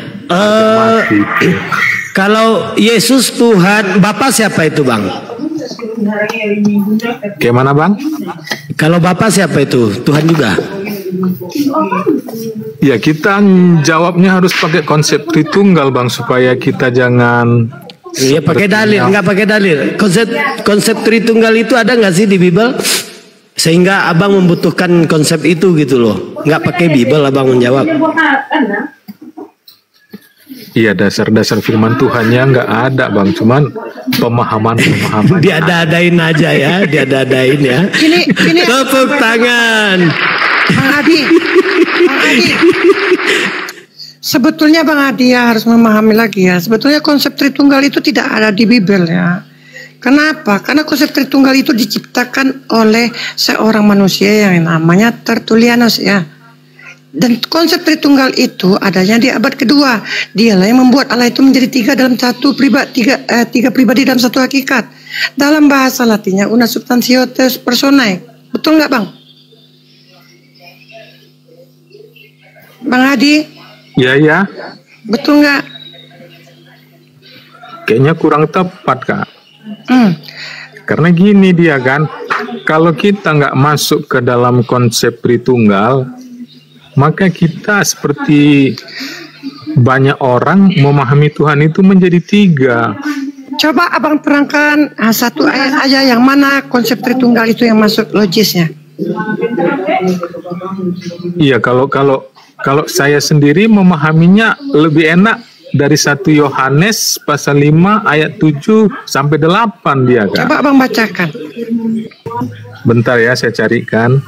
Kalau Yesus Tuhan, Bapak siapa itu Bang? Gimana Bang? Kalau Bapak siapa itu? Tuhan juga? Ya kita jawabnya harus pakai konsep Tritunggal Bang, supaya kita jangan. Iya pakai dalil, nggak pakai dalil. Konsep Tritunggal itu ada nggak sih di Bible? Sehingga abang membutuhkan konsep itu gitu loh. Nggak pakai Bible abang menjawab. Iya, dasar-dasar firman Tuhannya nggak ada Bang, cuman pemahaman. Diada-adain aja ya, diada-adain ya. Ini Tepuk tangan. Bang Adi. Sebetulnya Bang Adi ya harus memahami lagi ya. Sebetulnya konsep Tritunggal itu tidak ada di Bible ya. Kenapa? Karena konsep Tritunggal itu diciptakan oleh seorang manusia yang namanya Tertullianus ya. Dan konsep Tritunggal itu adanya di abad kedua. Dialah yang membuat Allah itu menjadi tiga dalam satu pribadi, tiga pribadi dalam satu hakikat. Dalam bahasa Latinnya una substantia personae. Betul nggak Bang? Bang Adi? Ya. Betul nggak? Kayaknya kurang tepat Kak. Karena gini dia kan, kalau kita nggak masuk ke dalam konsep Tritunggal, maka kita seperti banyak orang memahami Tuhan itu menjadi tiga. Coba abang terangkan satu ayat aja yang mana konsep Tritunggal itu yang masuk logisnya. Iya, kalau saya sendiri memahaminya lebih enak dari 1 Yohanes pasal 5 ayat 7 sampai 8 dia kan. Coba abang bacakan. Bentar ya, saya carikan.